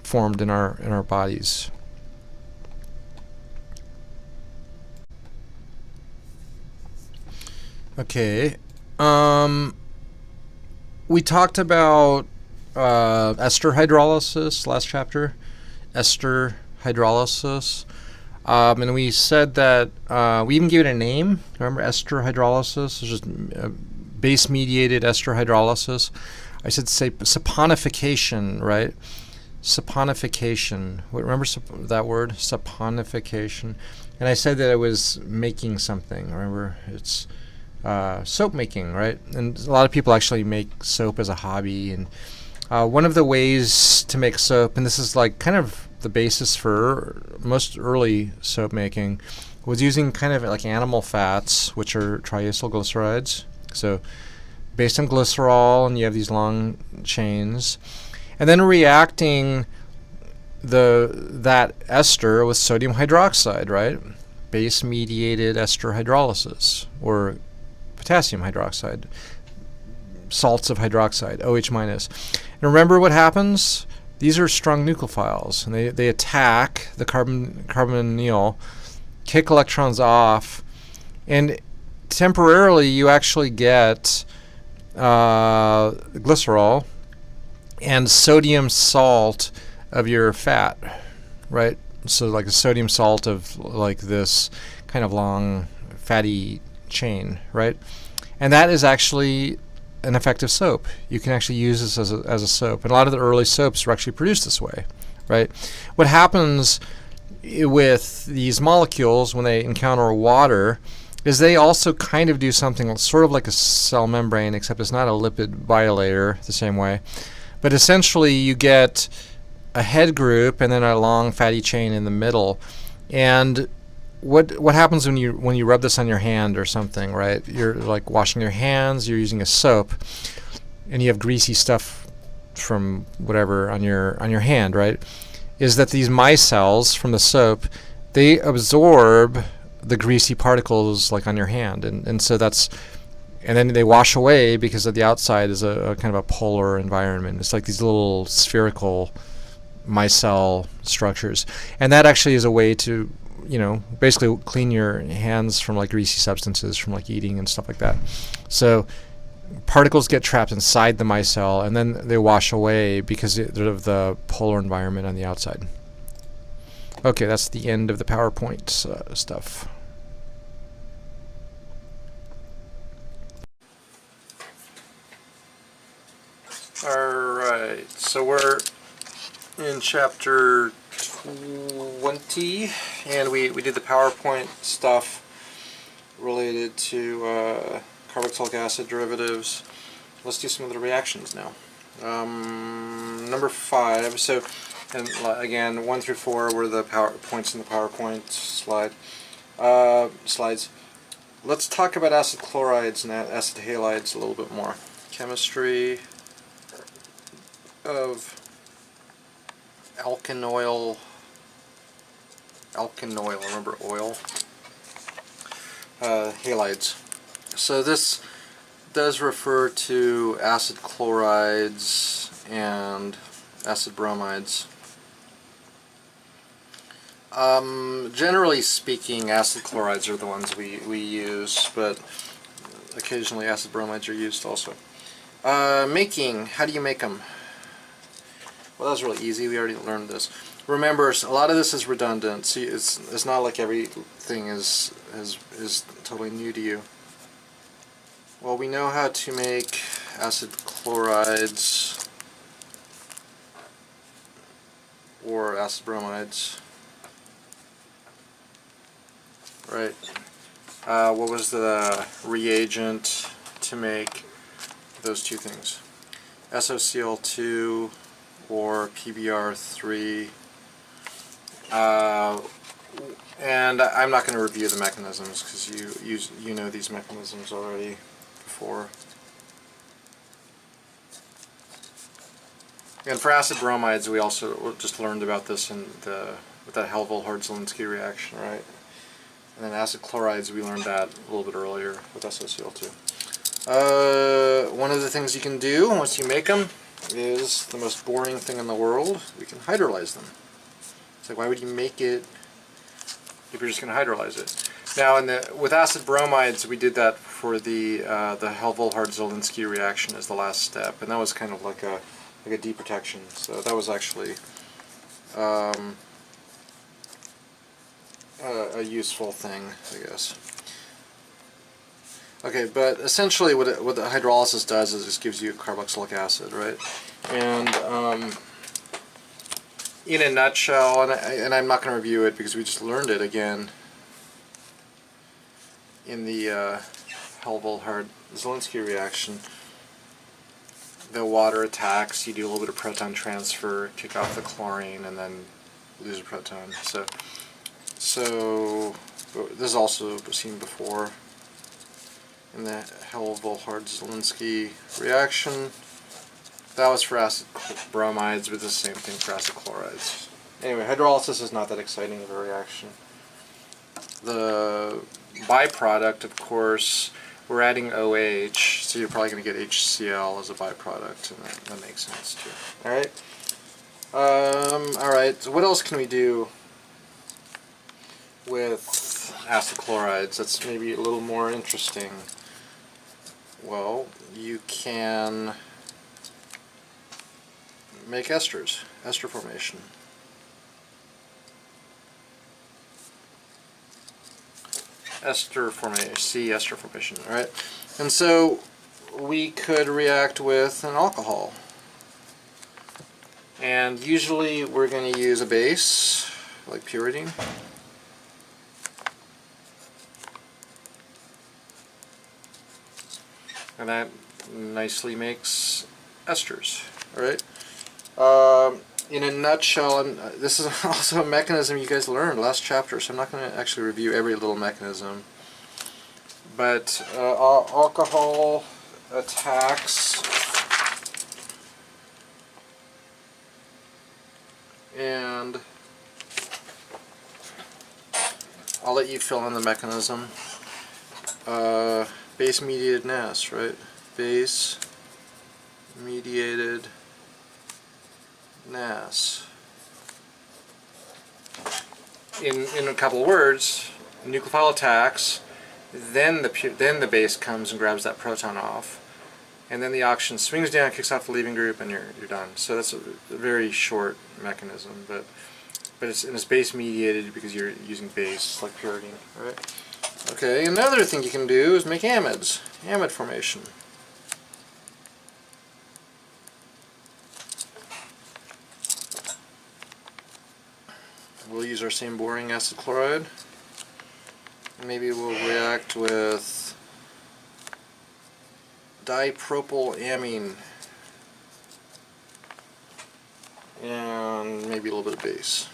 formed in our bodies. Okay. We talked about ester hydrolysis last chapter. Ester hydrolysis. And we said that we even gave it a name. Remember Ester hydrolysis? It's just base-mediated ester hydrolysis. I said saponification, right? Saponification. Remember that word? Saponification. And I said that it was making something. Remember, it's soap making, right? And a lot of people actually make soap as a hobby. And one of the ways to make soap, and this is like kind of the basis for most early soap making, was using kind of like animal fats, which are triacylglycerides. So based on glycerol, and you have these long chains, and then reacting that ester with sodium hydroxide, right? Base-mediated ester hydrolysis, or potassium hydroxide, salts of hydroxide, OH minus. And remember what happens? These are strong nucleophiles, and they attack the carbonyl, kick electrons off, and temporarily you actually get glycerol and sodium salt of your fat, right? So like a sodium salt of like this kind of long fatty chain, right? And that is actually an effective soap. You can actually use this as a soap, and a lot of the early soaps were actually produced this way, right? What happens with these molecules when they encounter water is they also kind of do something sort of like a cell membrane, except it's not a lipid bilayer the same way. But essentially you get a head group and then a long fatty chain in the middle. And what happens when you rub this on your hand or something, right? You're like washing your hands, you're using a soap, and you have greasy stuff from whatever on your hand, right? Is that these micelles from the soap, they absorb the greasy particles like on your hand, and so that's and then they wash away because of the outside is a kind of a polar environment. It's like these little spherical micelle structures, and that actually is a way to, you know, basically clean your hands from like greasy substances from like eating and stuff like that. So particles get trapped inside the micelle, and then they wash away because of the polar environment on the outside. Okay, that's the end of the PowerPoint stuff. Alright, so we're in chapter 20, and we did the PowerPoint stuff related to carboxylic acid derivatives. Let's do some of the reactions now. Number 5, so, and again, 1 through 4 were the points in the PowerPoint slides. Let's talk about acid chlorides and acid halides a little bit more. Chemistry of alkanoil, remember oil, halides. So this does refer to acid chlorides and acid bromides. Generally speaking, acid chlorides are the ones we use, but occasionally acid bromides are used also. Making, how do you make them? Well, that was really easy. We already learned this. Remember, a lot of this is redundant. See, it's not like everything is totally new to you. Well, we know how to make acid chlorides or acid bromides, right? What was the reagent to make those two things? SOCl2 or PBr3, and I'm not going to review the mechanisms because you know these mechanisms already before. And for acid bromides, we also just learned about this with that Hillville Herzenlinsky reaction, right? And then acid chlorides, we learned that a little bit earlier with SOCl2. One of the things you can do once you make them is the most boring thing in the world. We can hydrolyze them. It's like, why would you make it if you're just going to hydrolyze it? Now, with acid bromides, we did that for the Hillville Zielinski reaction as the last step, and that was kind of like a deprotection. So that was actually a useful thing, I guess. Okay, but essentially what the hydrolysis does is it just gives you carboxylic acid, right? And in a nutshell, and I'm not going to review it because we just learned it again in the Hillville Zielinski reaction. The water attacks, you do a little bit of proton transfer, kick off the chlorine, and then lose a proton. So this is also seen before in the Hillville Zielinski reaction. That was for acid bromides, but the same thing for acid chlorides. Anyway, hydrolysis is not that exciting of a reaction. The byproduct, of course, we're adding OH, so you're probably going to get HCl as a byproduct, and that makes sense too. Alright? Alright, so what else can we do with acid chlorides that's maybe a little more interesting? Well, you can make esters, ester formation. Ester formation, alright? And so we could react with an alcohol. And usually we're going to use a base, like pyridine. And that nicely makes esters, alright? In a nutshell, and this is also a mechanism you guys learned last chapter, so I'm not going to actually review every little mechanism. But alcohol attacks, and I'll let you fill in the mechanism. base-mediated NAS, right? Base-mediated NAS. In a couple of words, nucleophile attacks, then the base comes and grabs that proton off, and then the oxygen swings down, kicks off the leaving group, and you're done. So that's a very short mechanism, but it's base mediated because you're using base like pyridine, right? Okay, another thing you can do is make amides, amide formation. We'll use our same boring acid chloride. Maybe we'll react with dipropylamine and maybe a little bit of base.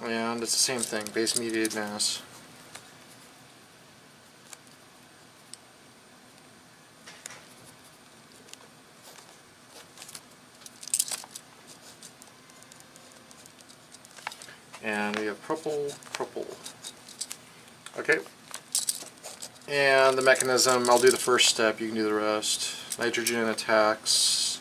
And it's the same thing, base-mediated NAS. And we have propyl. Okay. And the mechanism, I'll do the first step, you can do the rest. Nitrogen attacks,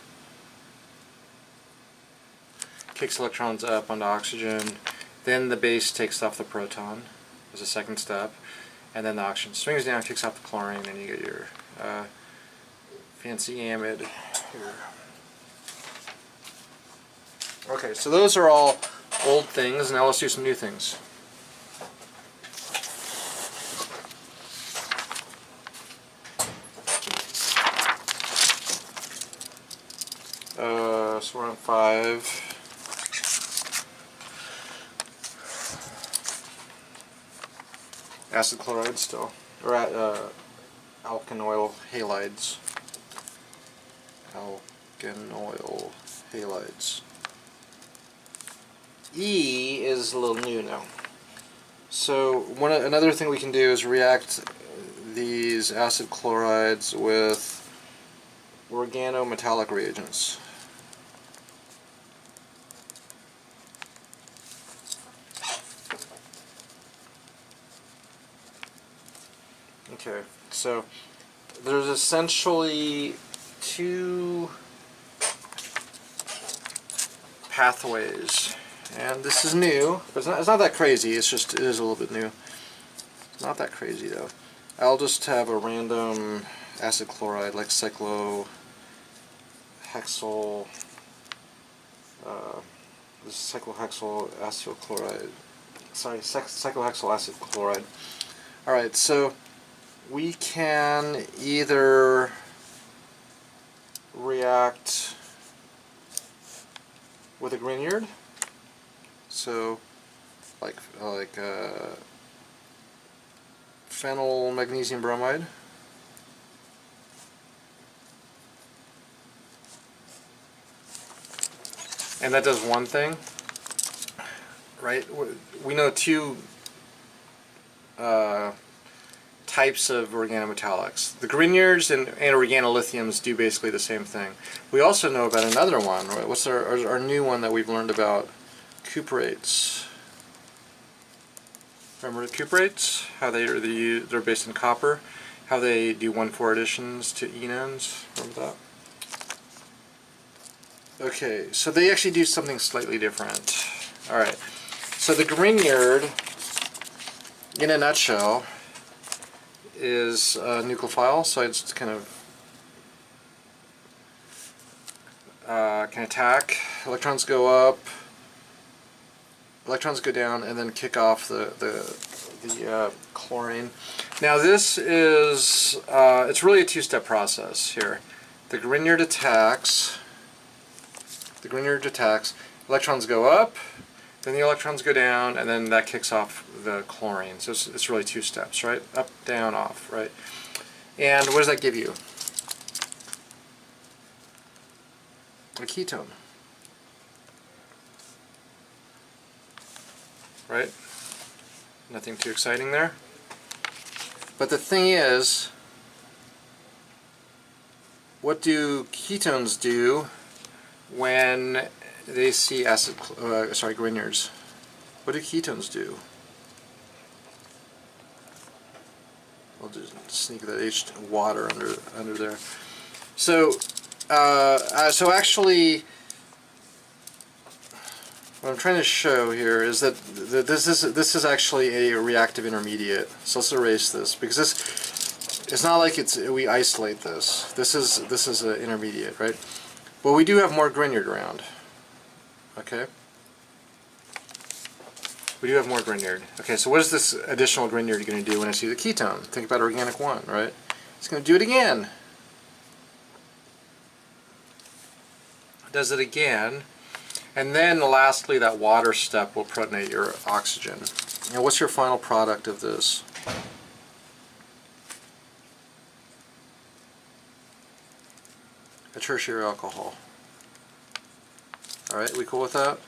kicks electrons up onto oxygen, then the base takes off the proton as a second step, and then the oxygen swings down, kicks off the chlorine, and you get your fancy amide here. Okay, so those are all old things. Now let's do some new things. So we're on 5. Acid chloride still, or alkanoyl halides. Alkanoyl halides. E is a little new now. So another thing we can do is react these acid chlorides with organometallic reagents. Okay, so there's essentially two pathways. And this is new, but it's not that crazy, it is a little bit new. It's not that crazy though. I'll just have a random acid chloride like cyclohexyl, this is cyclohexyl acetyl chloride. Sorry, cyclohexyl acid chloride. Alright, so we can either react with a Grignard, so like phenyl magnesium bromide, and that does one thing, right? We know two types of organometallics. The Grignards and organolithiums do basically the same thing. We also know about another one, right? What's our new one that we've learned about? Cuprates. Remember the cuprates? How they're based in copper. How they do 1,4 additions to enones. Remember that? Okay, so they actually do something slightly different. Alright, so the Grignard, in a nutshell, is a nucleophile, so it's kind of can attack. Electrons go up, electrons go down, and then kick off the chlorine. Now this is it's really a two-step process here. The Grignard attacks. Electrons go up, then the electrons go down, and then that kicks off the chlorine. So it's really two steps, right? Up, down, off, right? And what does that give you? A ketone. Right? Nothing too exciting there. But the thing is, what do ketones do when they see Grignards? What do ketones do? I'll just sneak that H water under there. So so actually, what I'm trying to show here is that this is actually a reactive intermediate. So let's erase this, because it's not like we isolate this. This is an intermediate, right? Well, we do have more Grignard around. Okay. We do have more Grignard. Okay, so what is this additional Grignard going to do when I see the ketone? Think about organic 1, right? It's going to do it again. Does it again. And then lastly, that water step will protonate your oxygen. Now, what's your final product of this? A tertiary alcohol. Alright, we cool with that?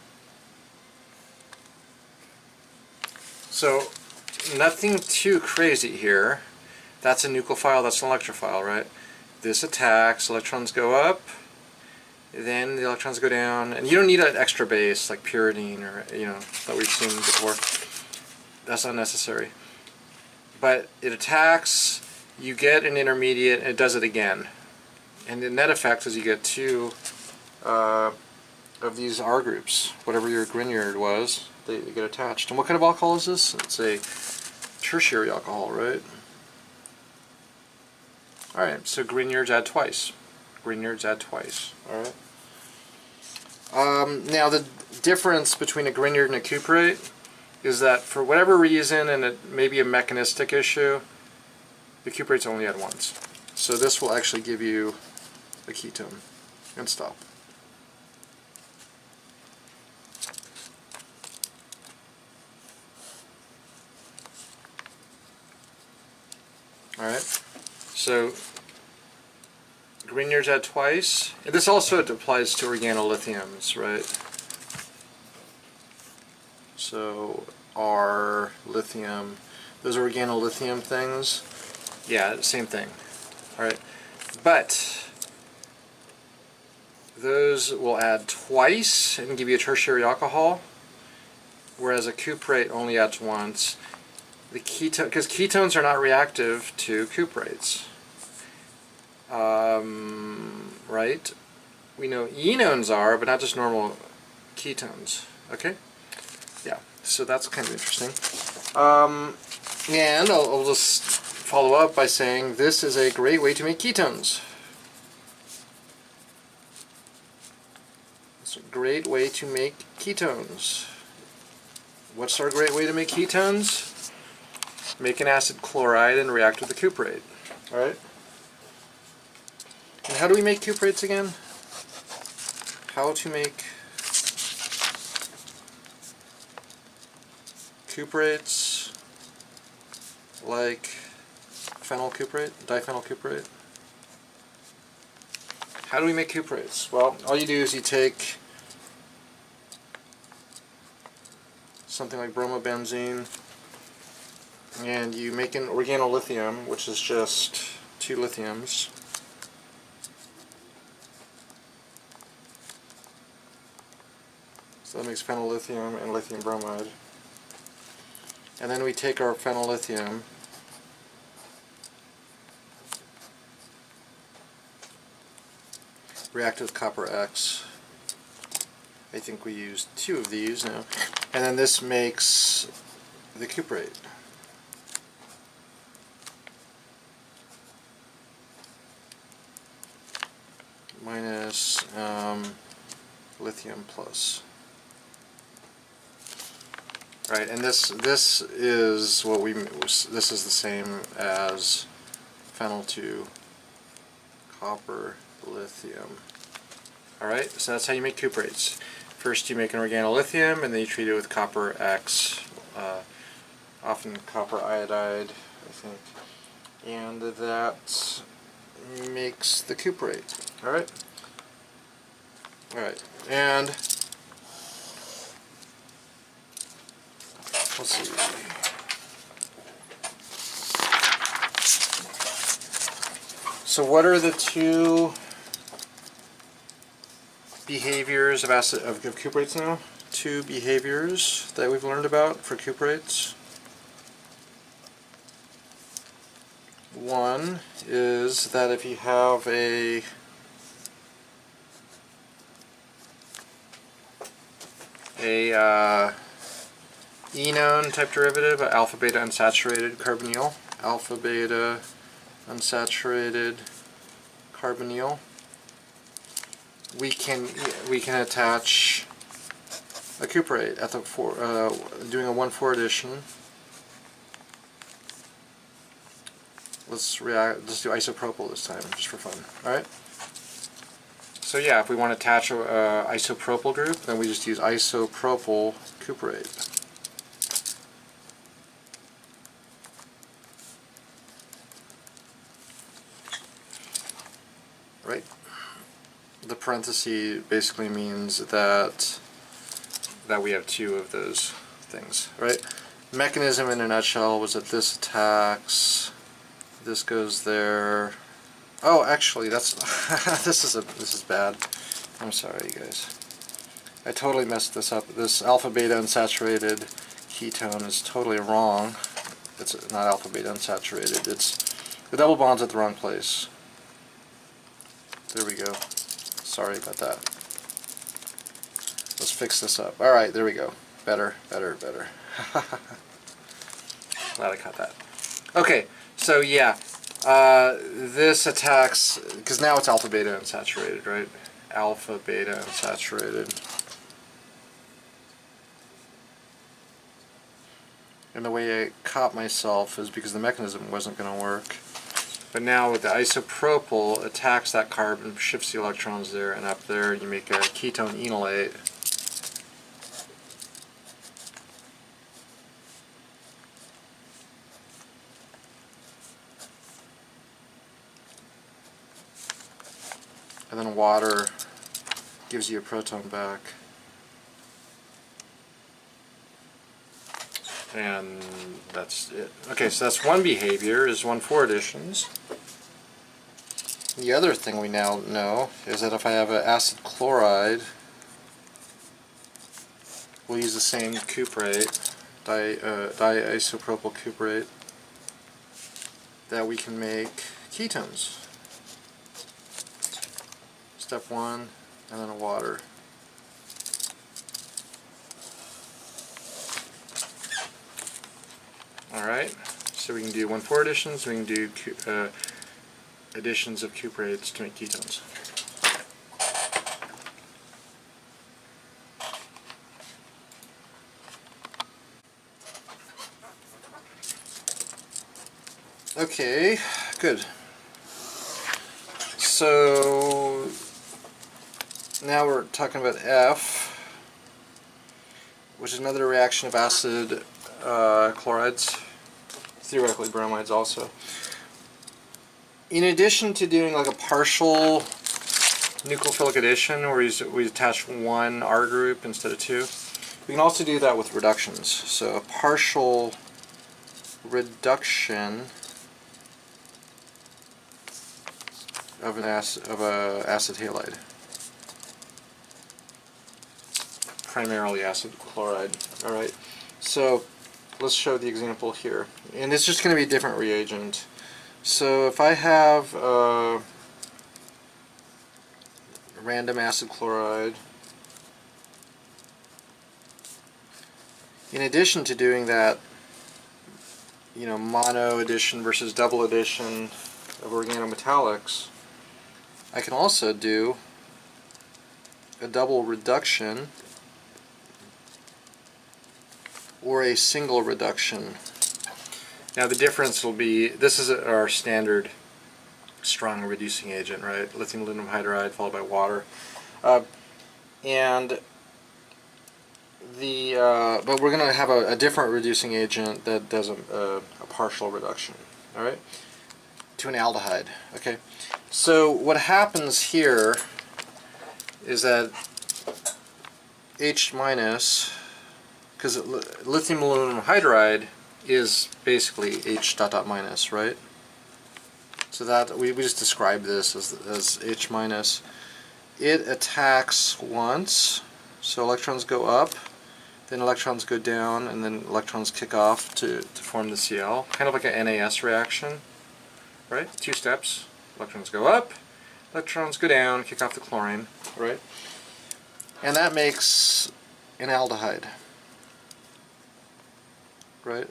So, nothing too crazy here. That's a nucleophile, that's an electrophile, right? This attacks, electrons go up, then the electrons go down, and you don't need an extra base like pyridine or, you know, that we've seen before. That's not necessary. But it attacks, you get an intermediate, and it does it again. And the net effect is you get 2 of these R groups, whatever your Grignard was. They get attached. And what kind of alcohol is this? It's a tertiary alcohol, right? Alright, so Grignards add twice. Grignards add twice. Alright. Now the difference between a Grignard and a cuprate is that for whatever reason, and it may be a mechanistic issue, the cuprates only add once. So this will actually give you a ketone. And stop. Alright, so Grignards add twice. And this also applies to organolithiums, right? So R, lithium, those organolithium things, yeah, same thing. Alright, but those will add twice and give you a tertiary alcohol, whereas a cuprate only adds once. The ketone, because ketones are not reactive to cuprates, right? We know enones are, but not just normal ketones. Okay, yeah. So that's kind of interesting. And I'll just follow up by saying this is a great way to make ketones. It's a great way to make ketones. What's our great way to make ketones? Make an acid chloride and react with the cuprate. Alright? And how do we make cuprates again? How to make cuprates like phenyl cuprate, diphenyl cuprate. How do we make cuprates? Well, all you do is you take something like bromobenzene, and you make an organolithium, which is just 2 lithiums. So that makes phenylithium and lithium bromide. And then we take our phenylithium, react with copper X. I think we use 2 of these now. And then this makes the cuprate. Minus lithium plus. Right, and this is what this is the same as phenyl 2 copper lithium. Alright, so that's how you make cuprates. First you make an organolithium, and then you treat it with copper X, often copper iodide, I think, and that makes the cuprate. Alright? Alright, and let's see. So what are the 2 behaviors of cuprates now? 2 behaviors that we've learned about for cuprates. one is that if you have a enone type derivative, alpha beta unsaturated carbonyl, alpha beta unsaturated carbonyl, we can attach a cuprate at the doing a 1,4 addition. Let's do isopropyl this time, just for fun. All right. So yeah, if we want to attach a isopropyl group, then we just use isopropyl cuprate. Right. The parenthesis basically means that we have two of those things, right? Mechanism in a nutshell was that this attacks, this goes there. Oh, actually, that's this is bad. I'm sorry, you guys. I totally messed this up. This alpha beta unsaturated ketone is totally wrong. It's not alpha beta unsaturated. It's the double bond's at the wrong place. There we go. Sorry about that. Let's fix this up. All right, there we go. Better, better, better. Glad I caught that. Okay, so yeah, this attacks, because now it's alpha beta unsaturated, right? Alpha beta unsaturated. And the way I caught myself is because the mechanism wasn't going to work. But now with the isopropyl, attacks that carbon, shifts the electrons there, and up there you make a ketone enolate. And then water gives you a proton back. And that's it. Okay, so that's one behavior, is 1,4 additions. The other thing we now know is that if I have an acid chloride, we'll use the same cuprate, diisopropyl cuprate, that we can make ketones. Step one, and then water. Alright, so we can do 1,4 additions, we can do additions of cuprates to make ketones. Okay, good. So now we're talking about F, which is another reaction of acid chlorides, theoretically bromides also. In addition to doing like a partial nucleophilic addition where we attach one R group instead of two, we can also do that with reductions. So a partial reduction of an acid halide, primarily acid chloride. All right, so let's show the example here, and it's just going to be a different reagent. So if I have random acid chloride, in addition to doing that, you know, mono addition versus double addition of organometallics, I can also do a double reduction or a single reduction. Now the difference will be, this is our standard strong reducing agent, right? Lithium aluminum hydride followed by water. But we're going to have a different reducing agent that does a partial reduction, all right, to an aldehyde. Okay, so what happens here is that H minus, because lithium aluminum hydride is basically H dot dot minus, right? So that we just describe this as H minus. It attacks once, so electrons go up, then electrons go down, and then electrons kick off to form the Cl, kind of like an NAS reaction. right? 2 steps. Electrons go up, electrons go down, kick off the chlorine, right? And that makes an aldehyde, right?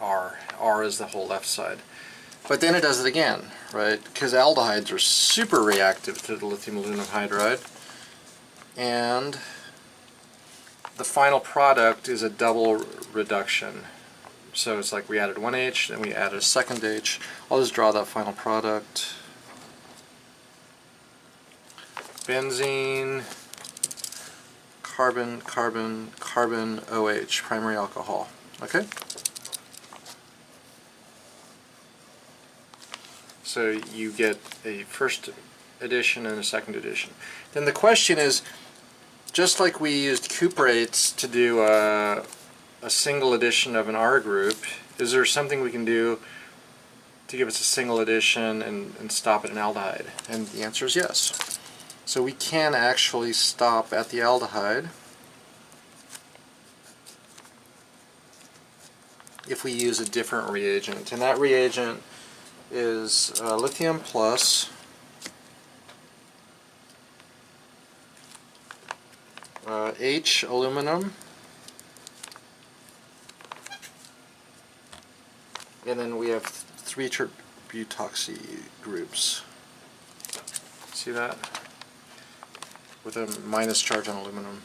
R is the whole left side. But then it does it again, right? Because aldehydes are super reactive to the lithium aluminum hydride. And the final product is a double reduction. So it's like we added one H, then we added a second H. I'll just draw that final product. Benzene, carbon, carbon, carbon, OH, primary alcohol. Okay? So you get a first addition and a second addition. Then the question is, just like we used cuprates to do a single addition of an R group, is there something we can do to give us a single addition and stop at an aldehyde? And the answer is yes. So we can actually stop at the aldehyde if we use a different reagent. And that reagent is lithium plus H aluminum, and then we have 3 butoxy groups. See that? With a minus charge on aluminum.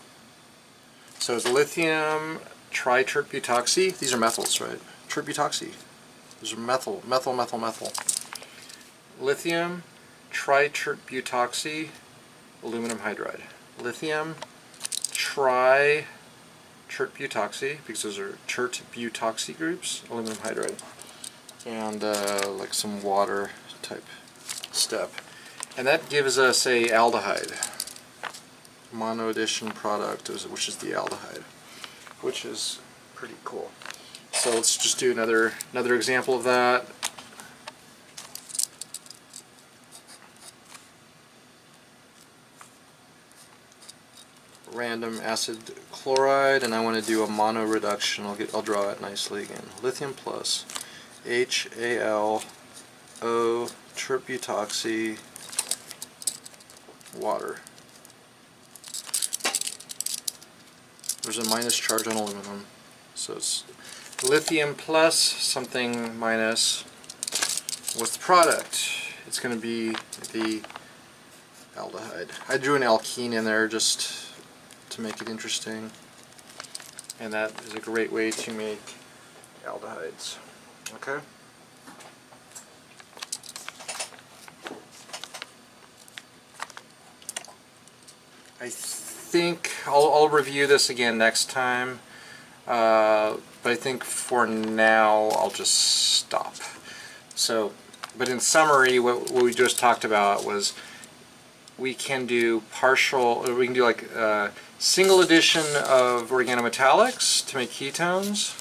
So it's lithium tri-butoxy. These are methyls, right? Butoxy. Those are methyl. Lithium tri-butoxy aluminum hydride. Lithium tri-butoxy, because those are butoxy groups, aluminum hydride. And like some water type step. And that gives us a aldehyde. Mono addition product, which is the aldehyde, which is pretty cool. So let's just do another example of that. Random acid chloride, and I want to do a mono reduction. I'll draw it nicely again. Lithium plus HAlO tributoxy water. There's a minus charge on aluminum, so it's lithium plus something minus. What's the product? It's going to be the aldehyde. I drew an alkene in there just to make it interesting, and that is a great way to make aldehydes. Okay? I think I'll review this again next time, but I think for now I'll just stop. So, but in summary, what we just talked about was we can do like single addition of organometallics to make ketones.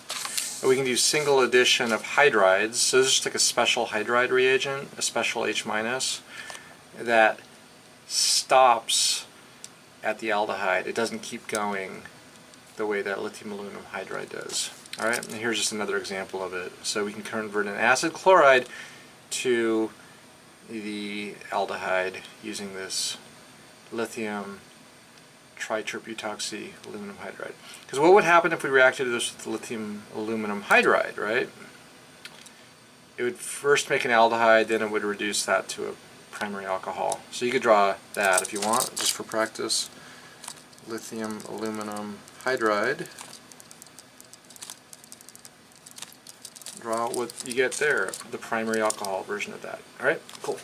We can do single addition of hydrides. So this is just like a special hydride reagent, a special H- that stops at the aldehyde. It doesn't keep going the way that lithium aluminum hydride does. Alright, and here's just another example of it. So we can convert an acid chloride to the aldehyde using this lithium tri-butoxy aluminum hydride. Because what would happen if we reacted this with lithium aluminum hydride, right? It would first make an aldehyde, then it would reduce that to a primary alcohol. So you could draw that if you want, just for practice. Lithium aluminum hydride. Draw what you get there, the primary alcohol version of that. Alright, cool.